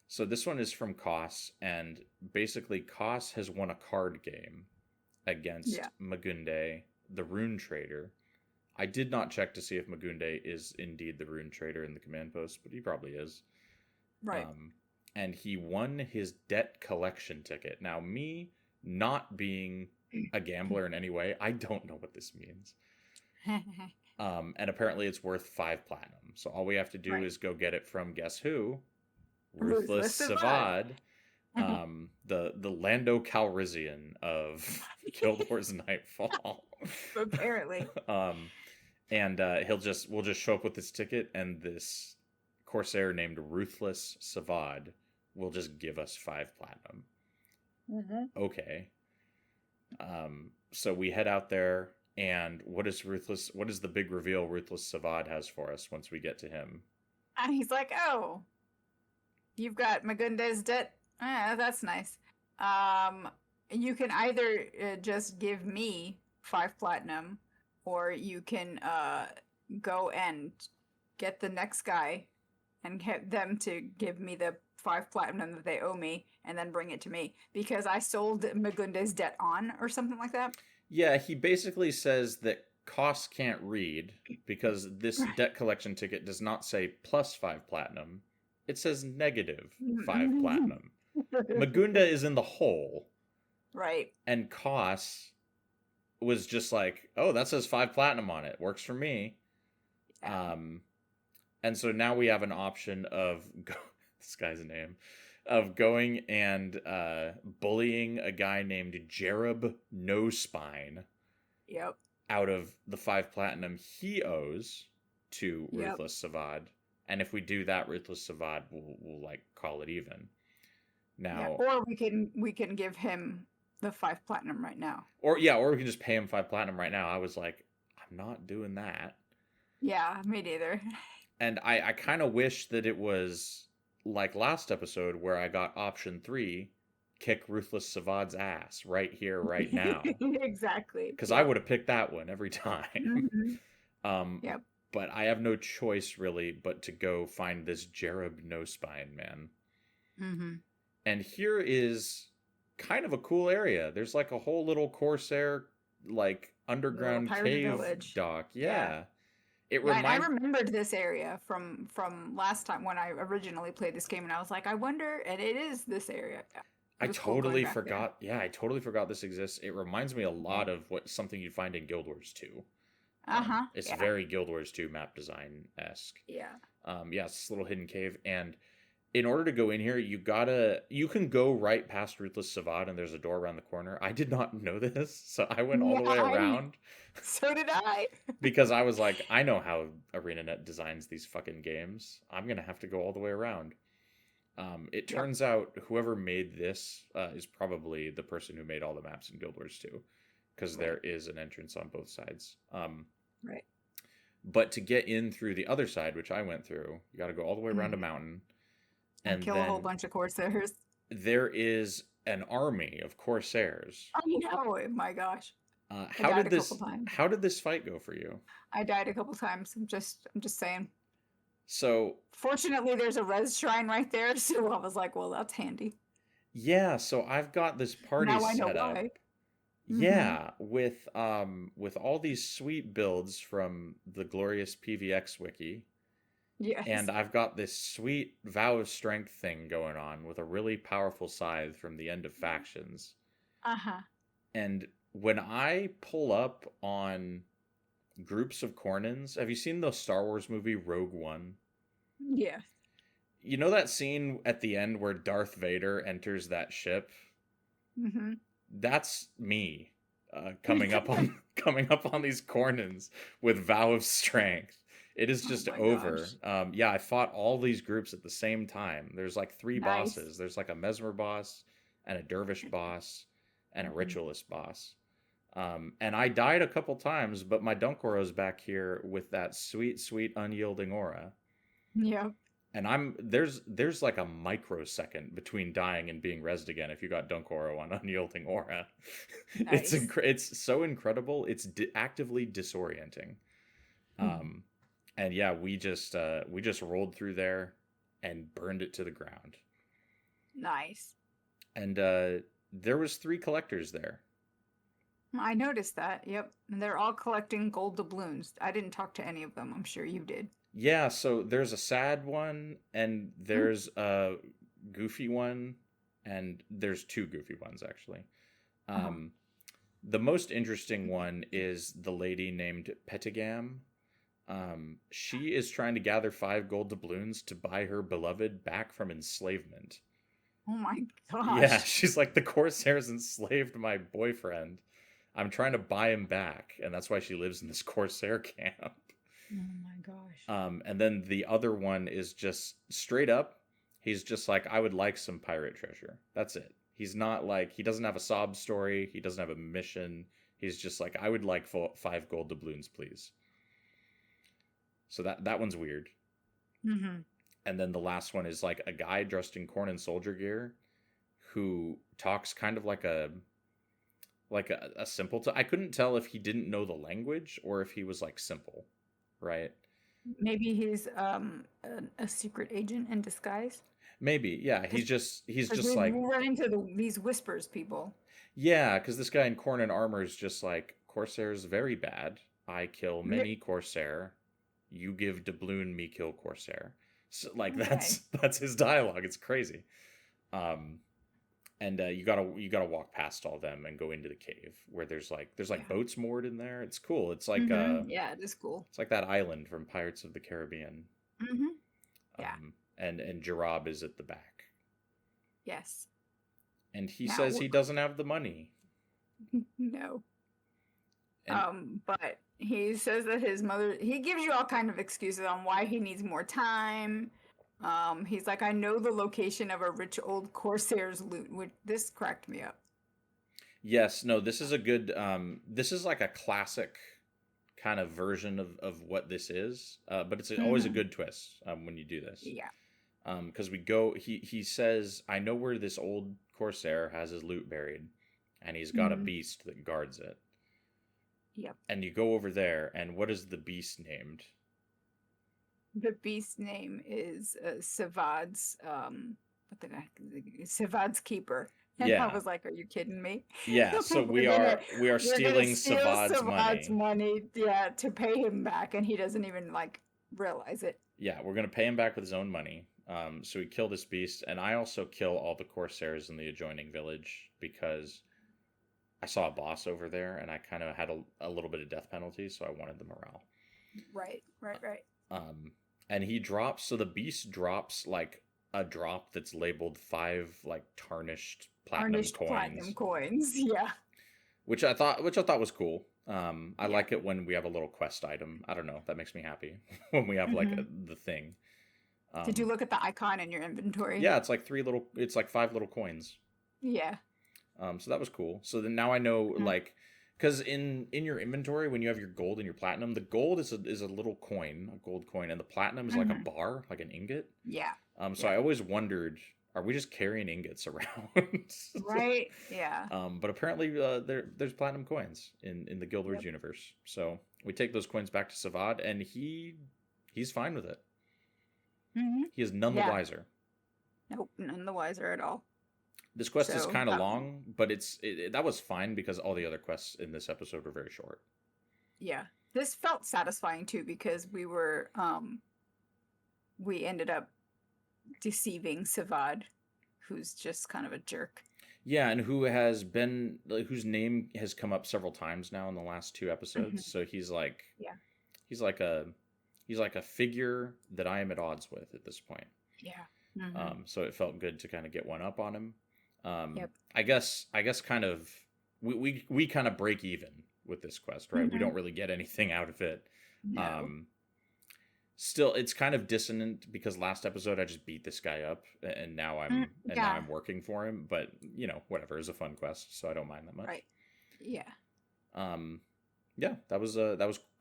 So this one is from Koss, and basically Koss has won a card game against Magunde, the rune trader. I did not check to see if Magunde is indeed the rune trader in the command post, but he probably is. Right. And he won his debt collection ticket. Now, me not being a gambler in any way, I don't know what this means. And apparently it's worth 5 platinum. So all we have to do is go get it from, guess who? Ruthless Savad. The Lando Calrissian of Guild Wars Nightfall. Apparently. And we'll just show up with this ticket, and this Corsair named Ruthless Savad will just give us 5 platinum. Okay. So we head out there, and what is the big reveal Ruthless Savad has for us once we get to him? And he's like, "Oh, you've got Magunde's debt? That's nice. You can either just give me 5 platinum, or you can go and get the next guy and get them to give me the 5 platinum that they owe me, and then bring it to me, because I sold Magunde's debt on," or something like that. Yeah, he basically says that Koss can't read because this debt collection ticket does not say plus 5 platinum. It says negative 5 platinum. Magunda is in the hole, Right. and Koss was just like, oh, that says 5 platinum on it. Works for me. Yeah. And so now we have an option of this guy's name of going and bullying a guy named Jerub No Spine Yep. out of the 5 platinum he owes to Yep. Ruthless Savad. And if we do that, Ruthless Savad will like call it even. Yeah. Now, Or we can give him the 5 platinum right now. or we can just pay him 5 platinum right now. I was like, I'm not doing that. Yeah, me neither. And I kind of wish that it was like last episode where I got option 3, kick Ruthless Savad's ass right here, right now. Exactly. Because I would have picked that one every time. Mm-hmm. Yep. But I have no choice really but to go find this Jerub No Spine man. Mm-hmm. And here is kind of a cool area. There's like a whole little Corsair like underground cave village. dock. Yeah. I remembered this area from last time when I originally played this game, and I was like, I wonder, and it is this area. Yeah. I totally forgot. Yeah, I totally forgot this exists. It reminds me a lot of something you'd find in Guild Wars 2. It's very Guild Wars 2 map design esque. Yeah. Yeah, it's this little hidden cave, and in order to go in here, you can go right past Ruthless Savad, and there's a door around the corner. I did not know this, so I went all the way around. So did I. Because I was like, I know how ArenaNet designs these fucking games. I'm gonna have to go all the way around. It turns out whoever made this is probably the person who made all the maps in Guild Wars 2, because there is an entrance on both sides. Right. But to get in through the other side, which I went through, you got to go all the way around a mountain. And kill a whole bunch of Corsairs. There is an army of Corsairs. Oh, no. My gosh. How did this fight go for you? I died a couple times. I'm just saying. So fortunately, there's a res shrine right there, so I was like, well, that's handy. Yeah, so I've got this party now I know set up. Why. Yeah, with all these sweet builds from the glorious PVX wiki. Yes. And I've got this sweet Vow of Strength thing going on with a really powerful scythe from the End of Factions. Uh-huh. And when I pull up on groups of Cornins, have you seen the Star Wars movie Rogue One? Yeah. You know that scene at the end where Darth Vader enters that ship? Mm-hmm. That's me coming up on these Cornins with Vow of Strength. It is just over. Yeah, I fought all these groups at the same time. There's like 3 bosses. There's like a Mesmer boss and a Dervish boss and a Ritualist boss. And I died a couple times, but my Dunkoro's back here with that sweet, sweet unyielding aura. Yeah. And there's like a microsecond between dying and being rezzed again if you got Dunkoro on unyielding aura. Nice. It's so incredible. It's actively disorienting. And yeah, we just rolled through there and burned it to the ground. Nice. And there was 3 collectors there. I noticed that. Yep. And they're all collecting gold doubloons. I didn't talk to any of them. I'm sure you did. Yeah, so there's a sad one, and there's a goofy one, and there's 2 goofy ones, actually. The most interesting one is the lady named Petigam. She is trying to gather 5 gold doubloons to buy her beloved back from enslavement. Oh my gosh. Yeah, she's like, the Corsairs enslaved my boyfriend. I'm trying to buy him back, and that's why she lives in this Corsair camp. Oh my gosh. And then the other one is just straight up. He's just like, I would like some pirate treasure. That's it. He's not like, he doesn't have a sob story. He doesn't have a mission. He's just like, I would like 5 gold doubloons, please. So that one's weird. Mm-hmm. And then the last one is like a guy dressed in Cornin soldier gear who talks kind of like a simple. I couldn't tell if he didn't know the language or if he was like simple, right? Maybe he's a secret agent in disguise. Maybe, yeah. He's just like, we run into these whispers people. Yeah, because this guy in Cornin armor is just like, Corsair's very bad. I kill many Corsair. You give doubloon, me kill Corsair. So, like, that's his dialogue. It's crazy. And you gotta walk past all them and go into the cave where there's boats moored in there. It's cool. It's like Yeah, it is cool. it's like that island from Pirates of the Caribbean. Yeah. And Jarab is at the back. Yes. And he says he doesn't have the money. No. And, but he says that his mother, he gives you all kind of excuses on why he needs more time. He's like, I know the location of a rich old corsair's loot, which this cracked me up. yes, no, this is a good this is like a classic kind of version of what this is. But it's always a good twist when you do this. Yeah. Because he says, I know where this old corsair has his loot buried, and he's got a beast that guards it. Yep. And you go over there, and what is the beast named? The beast's name is Savad's Savad's keeper. And Yeah. I was like, are you kidding me? Yeah, so we are stealing Savad's money. Yeah, to pay him back, and he doesn't even like realize it. Yeah, we're gonna pay him back with his own money. So we kill this beast, and I also kill all the corsairs in the adjoining village because I saw a boss over there, and I kind of had a little bit of death penalty, so I wanted the morale. Right. And the beast drops like a drop that's labeled 5 like tarnished platinum coins. Yeah. Which I thought was cool. I like it when we have a little quest item. I don't know, that makes me happy when we have like the thing. Did you look at the icon in your inventory? Yeah, it's like 5 little coins. Yeah. So that was cool. So then now I know because in your inventory, when you have your gold and your platinum, the gold is a little coin, a gold coin, and the platinum is like a bar, like an ingot. Yeah. So I always wondered, are we just carrying ingots around? Right. Yeah. But apparently there's platinum coins in the Guild Wars universe. So we take those coins back to Savad, and he's fine with it. He is none the wiser. Nope, none the wiser at all. This quest is kind of long, but that was fine because all the other quests in this episode were very short. Yeah. This felt satisfying too because we were we ended up deceiving Savad, who's just kind of a jerk. Yeah, and whose name has come up several times now in the last 2 episodes. So he's like a figure that I am at odds with at this point. Yeah. So it felt good to kind of get one up on him. Yep. I guess kind of we kind of break even with this quest, right? We don't really get anything out of it. No. Still, it's kind of dissonant because last episode I just beat this guy up, and now I'm working for him. But whatever, it's a fun quest, so I don't mind that much. Right. Yeah. Yeah, that was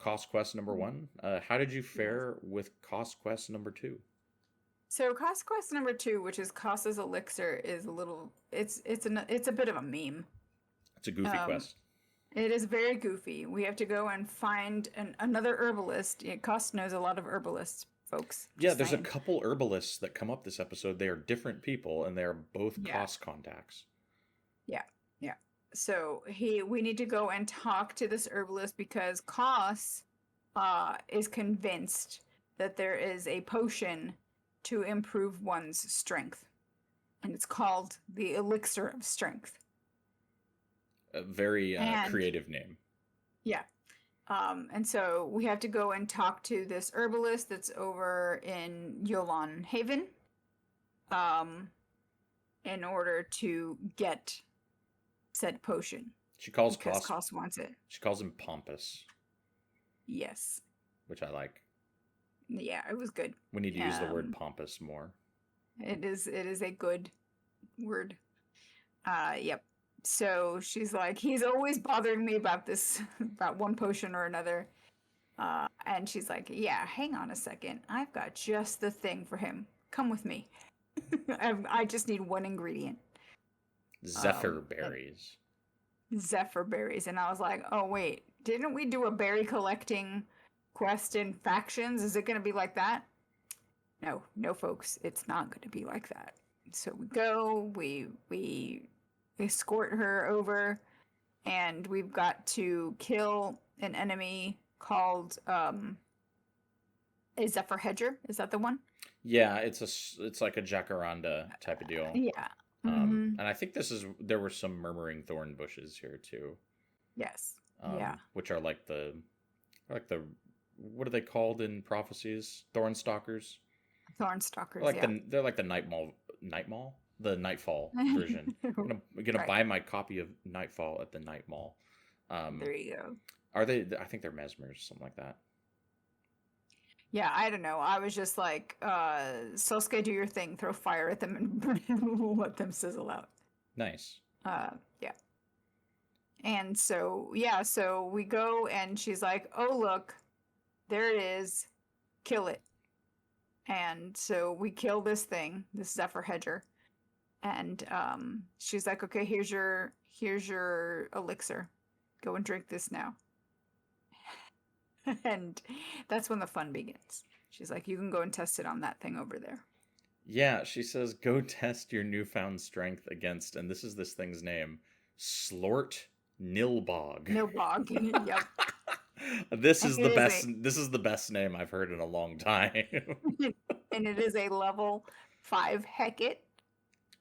Koss quest number 1. How did you fare with Koss quest number 2? So Koss quest number 2, which is Koss's elixir, is a little. It's a bit of a meme. It's a goofy quest. It is very goofy. We have to go and find another herbalist. Koss knows a lot of herbalists, folks. Yeah, there's a couple herbalists that come up this episode. They are different people, and they are both Koss contacts. Yeah. So we need to go and talk to this herbalist because Koss is convinced that there is a potion to improve one's strength, and it's called the elixir of strength. A very creative name. Yeah. And so we have to go and talk to this herbalist that's over in Yolan Haven in order to get said potion. She calls Koss wants it. She calls him Pompous. Yes. Which I like. Yeah, it was good. We need to use the word pompous more. It is a good word. Yep. So she's like, he's always bothering me about one potion or another. And she's like, yeah, hang on a second. I've got just the thing for him. Come with me. I just need one ingredient. Zephyr berries. Zephyr berries. And I was like, oh, wait, didn't we do a berry collecting quest in factions? Is it going to be like that? No, folks, it's not going to be like that. So we go, we escort her over, and we've got to kill an enemy called a Zephyr Hedger. Is that the one? Yeah, it's like a jacaranda type of deal. Yeah. Mm-hmm. And I think there were some murmuring thorn bushes here too. Yes. Yeah. Which are like the what are they called in prophecies? Thorn stalkers. Thorn stalkers. They're like the the Nightfall version. I'm gonna Right. buy my copy of Nightfall at the Night Mall. There you go. Are they? I think they're mesmers, something like that. Yeah, I don't know. I was just like, Sosuke, do your thing. Throw fire at them and let them sizzle out. Nice. Yeah. And so, yeah, so we go and she's like, oh, look, there it is. Kill it. And so we kill this thing, this Zephyr Hedger. And she's like, okay, here's your elixir. Go and drink this now. And that's when the fun begins. She's like, you can go and test it on that thing over there. Yeah, she says, go test your newfound strength against, and this is this thing's name, Slort Nilbog. Nilbog, yep. This is the best name I've heard in a long time. And it is a level 5 Hecate.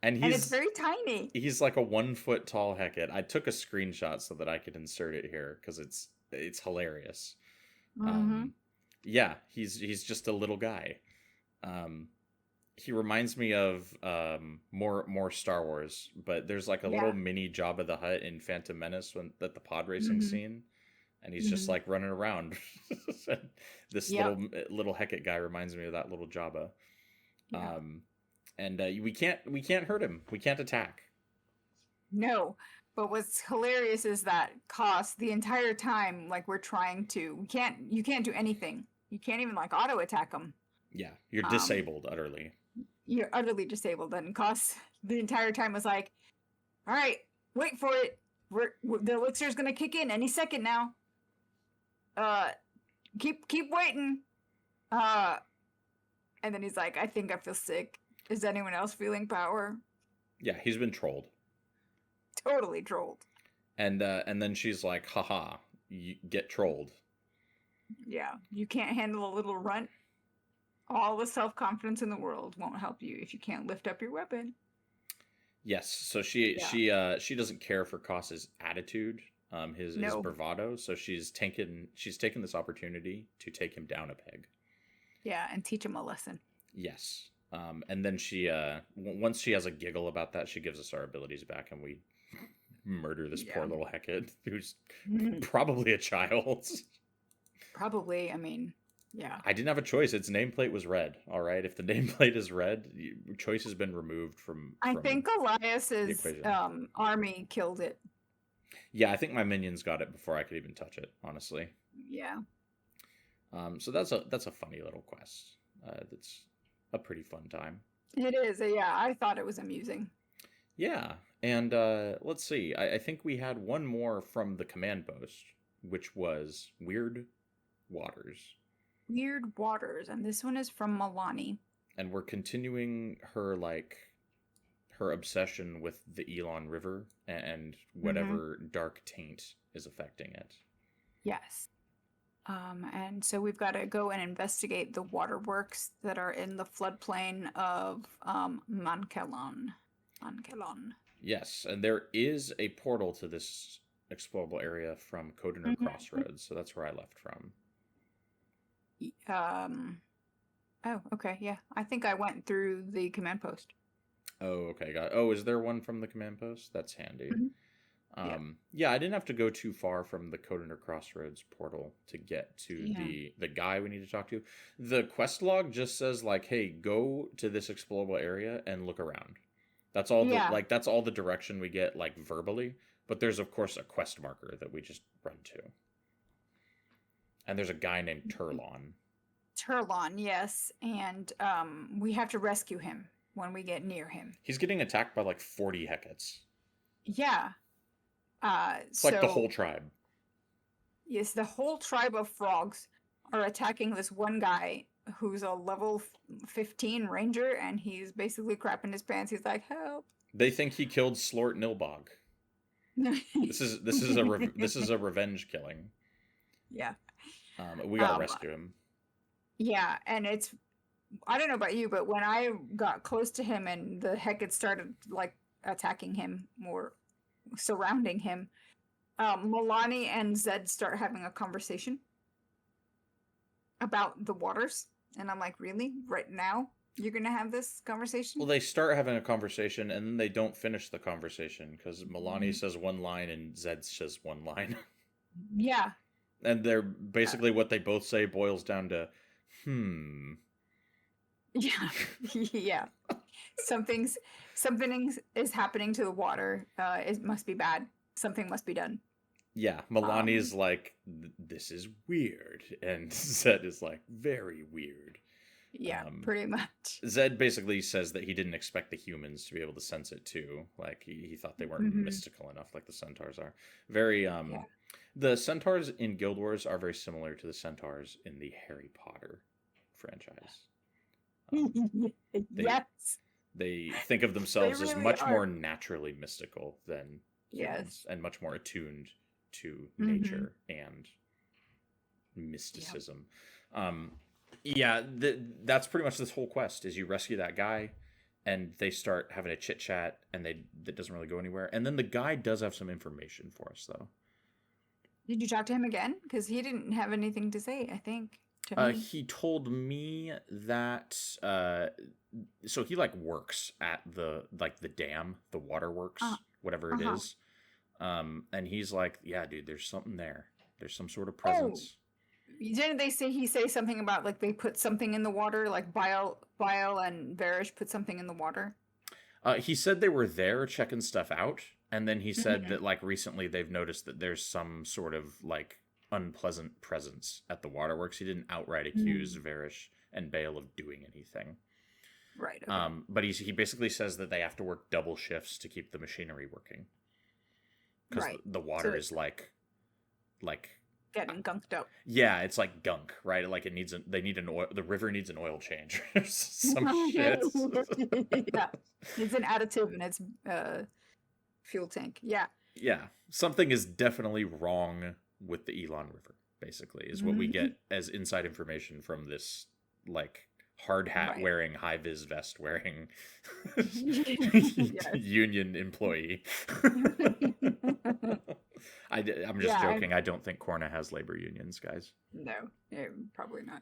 And it's very tiny. He's like a 1 foot tall Hecate. I took a screenshot so that I could insert it here because it's hilarious. Mm-hmm. Yeah, he's just a little guy. He reminds me of more Star Wars, but there's like a little mini Jabba the Hutt in Phantom Menace at the pod racing scene, and he's just like running around. This little Hecate guy reminds me of that little Jabba. Yeah. And we can't hurt him. We can't attack. No, but what's hilarious is that Koss, the entire time, like we're trying to, you can't do anything. You can't even like auto attack him. Yeah, you're disabled utterly. You're utterly disabled, and Koss the entire time was like, "All right, wait for it. The elixir's gonna kick in any second now. Keep waiting." And then he's like, "I think I feel sick. Is anyone else feeling power?" Yeah, he's been trolled. Totally trolled. And then she's like, haha, you get trolled. Yeah, you can't handle a little runt. All the self-confidence in the world won't help you if you can't lift up your weapon. Yes, so she doesn't care for Koss's attitude, his bravado, so she's taken this opportunity to take him down a peg. Yeah, and teach him a lesson. Yes. And then she once she has a giggle about that, she gives us our abilities back and we murder this poor little Hecate who's probably a child. Probably, I mean, yeah. I didn't have a choice. Its nameplate was red. All right, if the nameplate is red, choice has been removed from I think Elias's army killed it. Yeah, I think my minions got it before I could even touch it. Honestly. Yeah. So that's a funny little quest. That's a pretty fun time. It is. Yeah, I thought it was amusing. Yeah, and let's see. I think we had one more from the command post, which was Weird Waters. Weird Waters, and this one is from Melonni. And we're continuing her obsession with the Elon River and whatever dark taint is affecting it. Yes. And so we've got to go and investigate the waterworks that are in the floodplain of Mankelon. Yes, and there is a portal to this explorable area from Kodener Crossroads, so that's where I left from. Oh, okay, yeah. I think I went through the command post. Oh, okay. Is there one from the command post? That's handy. Yeah, I didn't have to go too far from the Kodener Crossroads portal to get to the guy we need to talk to. The quest log just says like, "Hey, go to this explorable area and look around." That's all. That's all the direction we get like verbally. But there's of course a quest marker that we just run to. And there's a guy named Turlon. Turlon, yes, and we have to rescue him when we get near him. He's getting attacked by like 40 Hecates. Yeah. It's like the whole tribe. Yes, the whole tribe of frogs are attacking this one guy who's a level 15 ranger, and he's basically crapping his pants. He's like, "Help!" They think he killed Slort Nilbog. This is a revenge killing. Yeah. We gotta rescue him. Yeah, and I don't know about you, but when I got close to him and the Hecate started like attacking him or surrounding him, Melonni and Zed start having a conversation about the waters. And I'm like, really? Right now? You're going to have this conversation? Well, they start having a conversation, and then they don't finish the conversation, because Melonni says one line, and Zed says one line. Yeah. And they're basically what they both say boils down to, Yeah. Yeah. Something is happening to the water. It must be bad. Something must be done. Yeah, Melani's like, this is weird. And Zed is like, very weird. Yeah, pretty much. Zed basically says that he didn't expect the humans to be able to sense it too. Like, he thought they weren't mystical enough like the centaurs are. Very, The centaurs in Guild Wars are very similar to the centaurs in the Harry Potter franchise. Yes. They think of themselves really as much are. more naturally mystical than humans, and much more attuned to nature and mysticism. That's pretty much this whole quest, is you rescue that guy, and they start having a chit chat, and that doesn't really go anywhere. And then the guy does have some information for us, though. Did you talk to him again? Because he didn't have anything to say, I think. To me. He told me that so he like works at the dam, the waterworks, whatever it is. And he's like, yeah, dude, there's something there. There's some sort of presence. Didn't they say something about like they put something in the water, like Bile and Varish put something in the water? He said they were there checking stuff out, and then he said that like recently they've noticed that there's some sort of like unpleasant presence at the waterworks. He didn't outright accuse Varish and Bale of doing anything. Right. Okay. But he basically says that they have to work double shifts to keep the machinery working. Because the water is like getting gunked up. Yeah, it's like gunk, right? Like the river needs an oil change. Some shit. Yeah. It's an additive in its fuel tank. Yeah. Yeah. Something is definitely wrong with the Elon River, basically, is what we get as inside information from this like hard hat wearing, high vis vest wearing union employee. I'm just joking. I don't think Korna has labor unions, guys. No, probably not.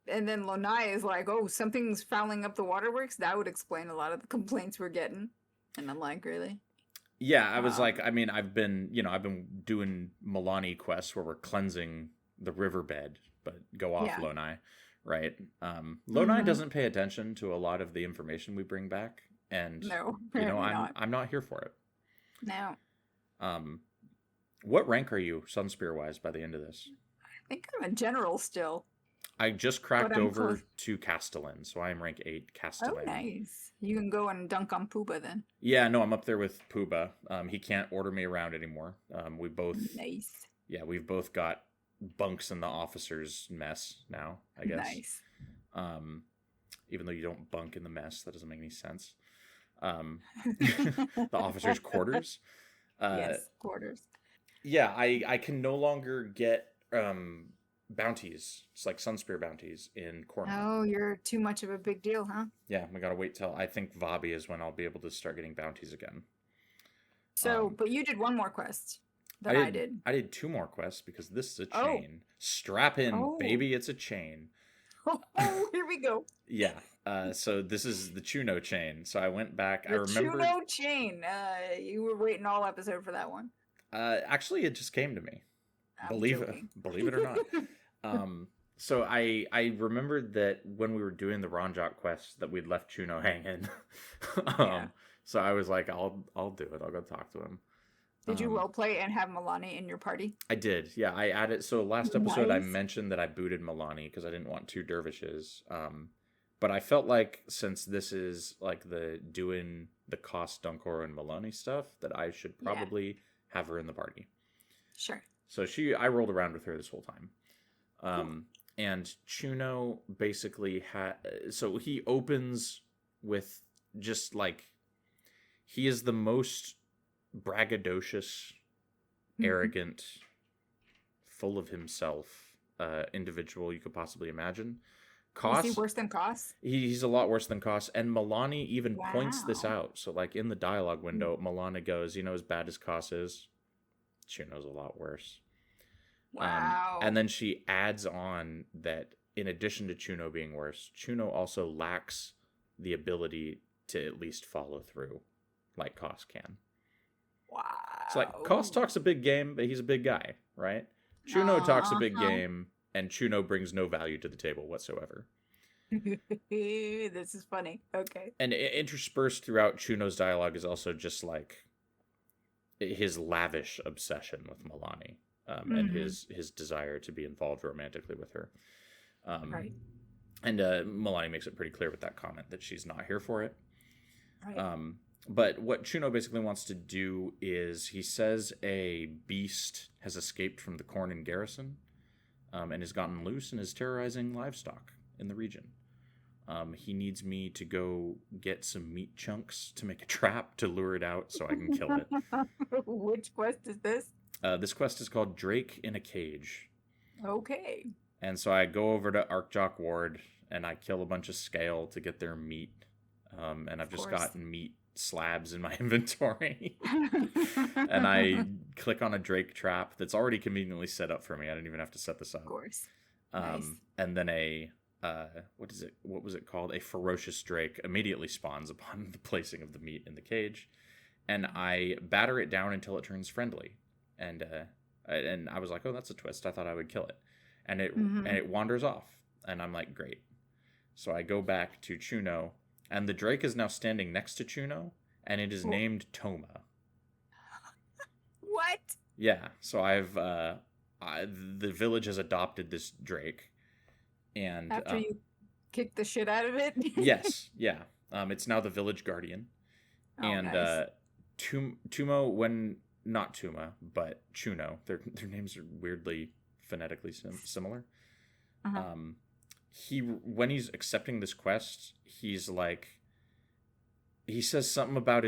And then Lonai is like, oh, something's fouling up the waterworks. That would explain a lot of the complaints we're getting. And I'm like, really? Yeah, I was like, I mean, I've been doing Melonni quests where we're cleansing the riverbed, but go off, Lonai, right? Lonai doesn't pay attention to a lot of the information we bring back, and I'm not here for it. No. What rank are you, Sunspear wise, by the end of this? I think I'm a general still. I just cracked over to Castellan, so I am rank 8 Castellan. Oh, nice. You can go and dunk on Pooba then. Yeah, no, I'm up there with Pooba. He can't order me around anymore. We both... Nice. Yeah, we've both got bunks in the officer's mess now, I guess. Nice. Even though you don't bunk in the mess, that doesn't make any sense. The officer's quarters. Yes, quarters. Yeah, I can no longer get... bounties. It's like Sunspear bounties in Cornwall. Oh, you're too much of a big deal, huh? Yeah, I gotta wait till I think Vabi is when I'll be able to start getting bounties again. So, but you did one more quest than I did. I did 2 more quests because this is a chain. Strap in, baby, it's a chain. Oh, here we go. Yeah. So this is the Chuno chain. So I went back. The I remember Chuno chain. You were waiting all episode for that one. Actually, it just came to me. Believe it or not. So I remembered that when we were doing the Ronjok quest that we'd left Chuno hanging. So I was like, I'll do it. I'll go talk to him. Did you roleplay and have Melonni in your party? I did. Yeah, I added. So last episode I mentioned that I booted Melonni because I didn't want 2 dervishes. But I felt like since this is like doing the Koss, Dunkoro, and Melonni stuff, that I should probably have her in the party. Sure. So I rolled around with her this whole time. And Chuno basically so he opens with just like, he is the most braggadocious, arrogant, full of himself individual you could possibly imagine. Is he Koss, worse than Koss? he's a lot worse than Koss, and Melonni even points this Wow. out. So, like, in the dialogue window, Melonna goes, as bad as Koss is, Chuno's a lot worse. Wow. And then she adds on that in addition to Chuno being worse, Chuno also lacks the ability to at least follow through like Koss can. Wow. So like Koss talks a big game, but he's a big guy, right? Chuno talks a big game, and Chuno brings no value to the table whatsoever. This is funny. Okay. And interspersed throughout Chuno's dialogue is also just like his lavish obsession with Melonni, and his desire to be involved romantically with her. Right. And Melonni makes it pretty clear with that comment that she's not here for it. Right. But what Chuno basically wants to do is, he says a beast has escaped from the Cornin garrison and has gotten loose and is terrorizing livestock in the region. He needs me to go get some meat chunks to make a trap to lure it out so I can kill it. Which quest is this? This quest is called Drake in a Cage. Okay. And so I go over to Arkjock Ward and I kill a bunch of scale to get their meat. And I've just gotten meat slabs in my inventory. And I click on a Drake trap that's already conveniently set up for me. I didn't even have to set this up. Of course. Nice. And then what was it called? A ferocious Drake immediately spawns upon the placing of the meat in the cage. And I batter it down until it turns friendly. And I was like, oh, that's a twist. I thought I would kill it. And it wanders off. And I'm like, great. So I go back to Chuno, and the Drake is now standing next to Chuno, and it is named Toma. What? Yeah. So the village has adopted this Drake, and after you kick the shit out of it. Yes. Yeah. It's now the village guardian, and nice. Tumo, when not Tuma but Chuno, their names are weirdly phonetically similar. When he's accepting this quest, he's like, he says something about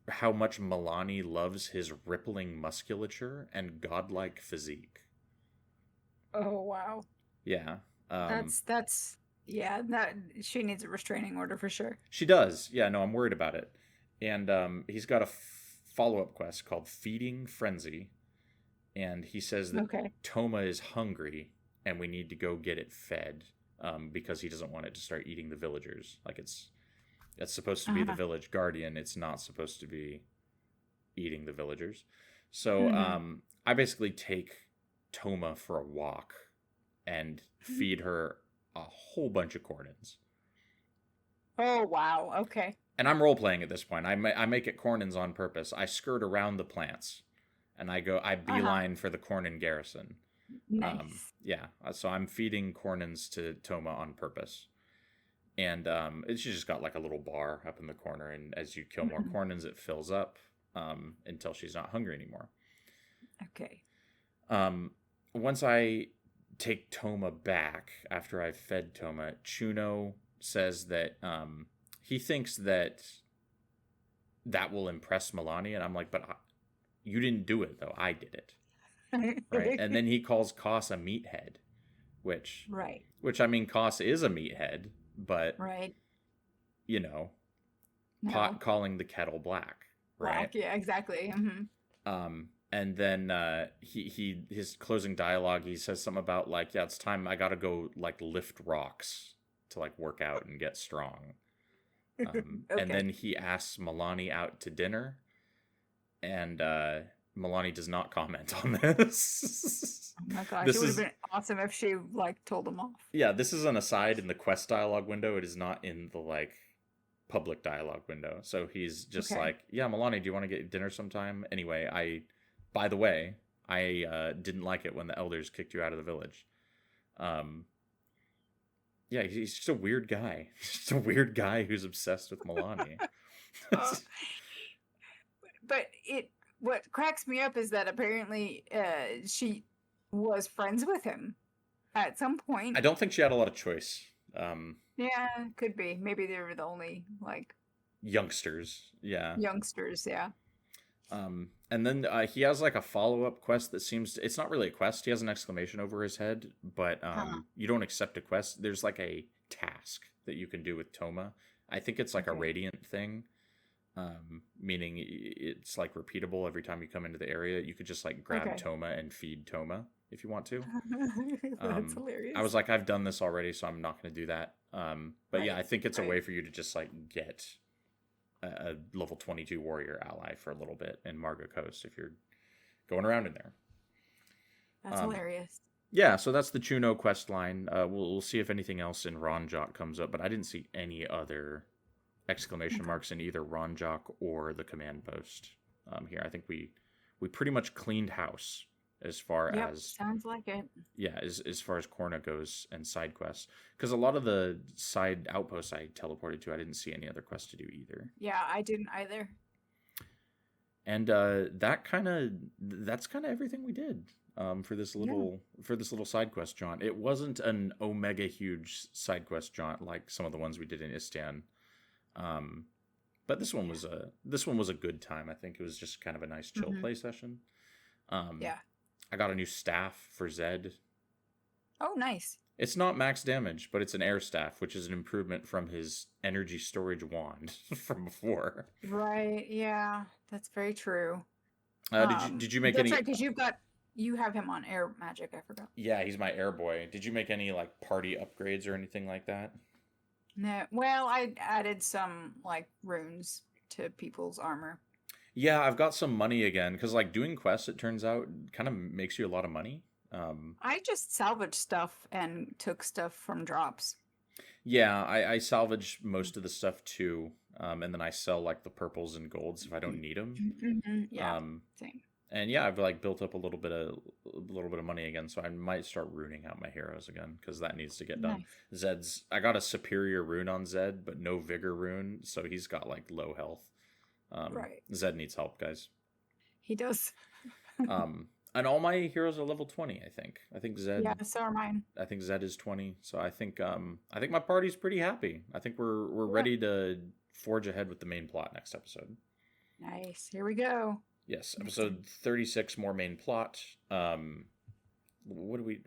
how much Melonni loves his rippling musculature and godlike physique. Oh wow. Yeah. That's yeah, that she needs a restraining order for sure. She does. Yeah, no, I'm worried about it. And he's got a follow-up quest called Feeding Frenzy, and he says that Toma is hungry and we need to go get it fed, because he doesn't want it to start eating the villagers. Like, it's supposed to be the village guardian. It's not supposed to be eating the villagers. So I basically take Toma for a walk and feed her a whole bunch of cornins. Oh wow, okay. And I'm role-playing at this point. I make it cornins on purpose. I skirt around the plants, and I beeline for the Cornin garrison. Nice. Yeah, so I'm feeding cornins to Toma on purpose. And it's just got like a little bar up in the corner, and as you kill more cornins, it fills up until she's not hungry anymore. Okay. Once I take Toma back, after I've fed Toma, Chuno says that he thinks that will impress Melonni, and I'm like, but you didn't do it, though. I did it. Right? And then he calls Koss a meathead, which I mean, Koss is a meathead, but pot calling the kettle black, right? Yeah, exactly. And then his closing dialogue, he says something about like, yeah, it's time, I gotta go like lift rocks to like work out and get strong. And then he asks Melonni out to dinner, and Melonni does not comment on this. Oh my gosh, it would have been awesome if she like told him off. Yeah, this is an aside in the quest dialogue window. It is not in the like public dialogue window. So he's just like, yeah, Melonni, do you want to get dinner sometime? Anyway, by the way, I didn't like it when the elders kicked you out of the village. Yeah, he's just a weird guy. Just a weird guy who's obsessed with Melonni. But what cracks me up is that apparently she was friends with him at some point. I don't think she had a lot of choice. Yeah, could be. Maybe they were the only like youngsters. Yeah. Youngsters, yeah. And then he has like a follow-up quest that it's not really a quest. He has an exclamation over his head, but you don't accept a quest. There's like a task that you can do with Toma. I think it's like a radiant thing, meaning it's like repeatable every time you come into the area. You could just like grab Toma and feed Toma if you want to. That's hilarious. I was like, I've done this already, so I'm not going to do that. But yeah, I think it's a way for you to just like get a level 22 warrior ally for a little bit in Marga Coast if you're going around in there. That's hilarious. Yeah, so that's the Chuno quest line. We'll see if anything else in Ronjok comes up, but I didn't see any other exclamation marks in either Ronjok or the command post here. I think we pretty much cleaned house as far as sounds like it. Yeah, as far as Korna goes and side quests, because a lot of the side outposts I teleported to, I didn't see any other quests to do either. Yeah, I didn't either. And that's kind of everything we did for this little side quest jaunt. It wasn't an omega huge side quest jaunt like some of the ones we did in Istan, but this one was a good time. I think it was just kind of a nice chill play session. I got a new staff for Zed. Oh, nice. It's not max damage, but it's an air staff, which is an improvement from his energy storage wand from before. Right. Yeah, that's very true. Did you make any? That's right, because you have him on air magic. I forgot. Yeah, he's my air boy. Did you make any like party upgrades or anything like that? No. Well, I added some like runes to people's armor. Yeah, I've got some money again because like doing quests, it turns out, kind of makes you a lot of money. I just salvaged stuff and took stuff from drops. Yeah, I salvage most of the stuff too, and then I sell like the purples and golds if I don't need them. Mm-hmm. Yeah, same. And yeah, I've like built up a little bit of money again, so I might start runing out my heroes again because that needs to get done. Nice. I got a superior rune on Zed, but no vigor rune, so he's got like low health. Right. Zed needs help, guys. He does. And all my heroes are level 20, I think. I think Zed. Yeah, so are mine. I think Zed is 20, so I think my party's pretty happy. I think we're ready to forge ahead with the main plot next episode. Nice. Here we go. Yes, episode 36, more main plot. What do we?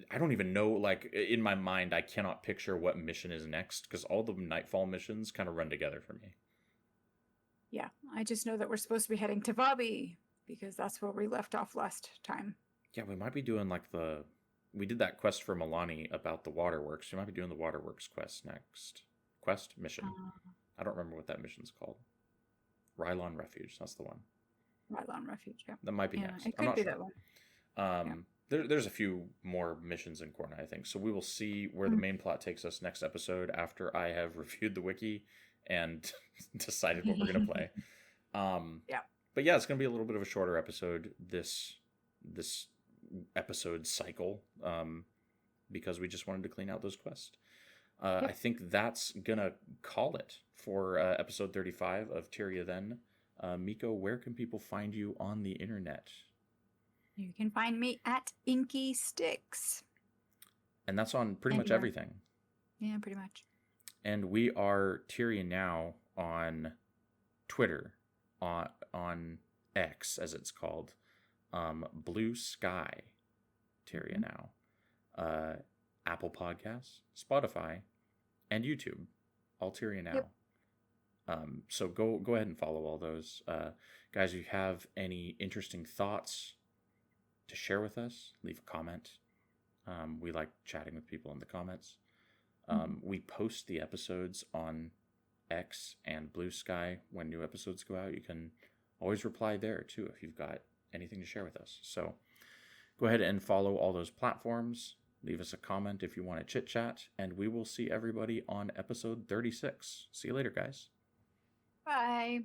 I don't even know. Like in my mind, I cannot picture what mission is next because all the Nightfall missions kind of run together for me. Yeah, I just know that we're supposed to be heading to Vabi because that's where we left off last time. Yeah, we might be doing like we did that quest for Melonni about the waterworks. We might be doing the waterworks quest next. Mission. I don't remember what that mission's called. Rylon Refuge. That's the one. Rylon Refuge. Yeah. That might be next. It could be that one. There's a few more missions in Korna, I think. So we will see where the main plot takes us next episode after I have reviewed the wiki and decided what we're going to play. But yeah, it's going to be a little bit of a shorter episode this episode cycle because we just wanted to clean out those quests. I think that's going to call it for episode 35 of Tyria then. Miko, where can people find you on the internet? You can find me at Inky Sticks. And that's on pretty much everything. Yeah, pretty much. And we are Tyria now on Twitter, on X as it's called, Blue Sky Tyria now, Apple Podcasts, Spotify, and YouTube, all Tyria now. Yep. So go ahead and follow all those. Guys, if you have any interesting thoughts to share with us, leave a comment. We like chatting with people in the comments. We post the episodes on X and Blue Sky when new episodes go out. You can always reply there too if you've got anything to share with us. So go ahead and follow all those platforms. Leave us a comment if you want to chit chat, and we will see everybody on episode 36. See you later, guys. Bye.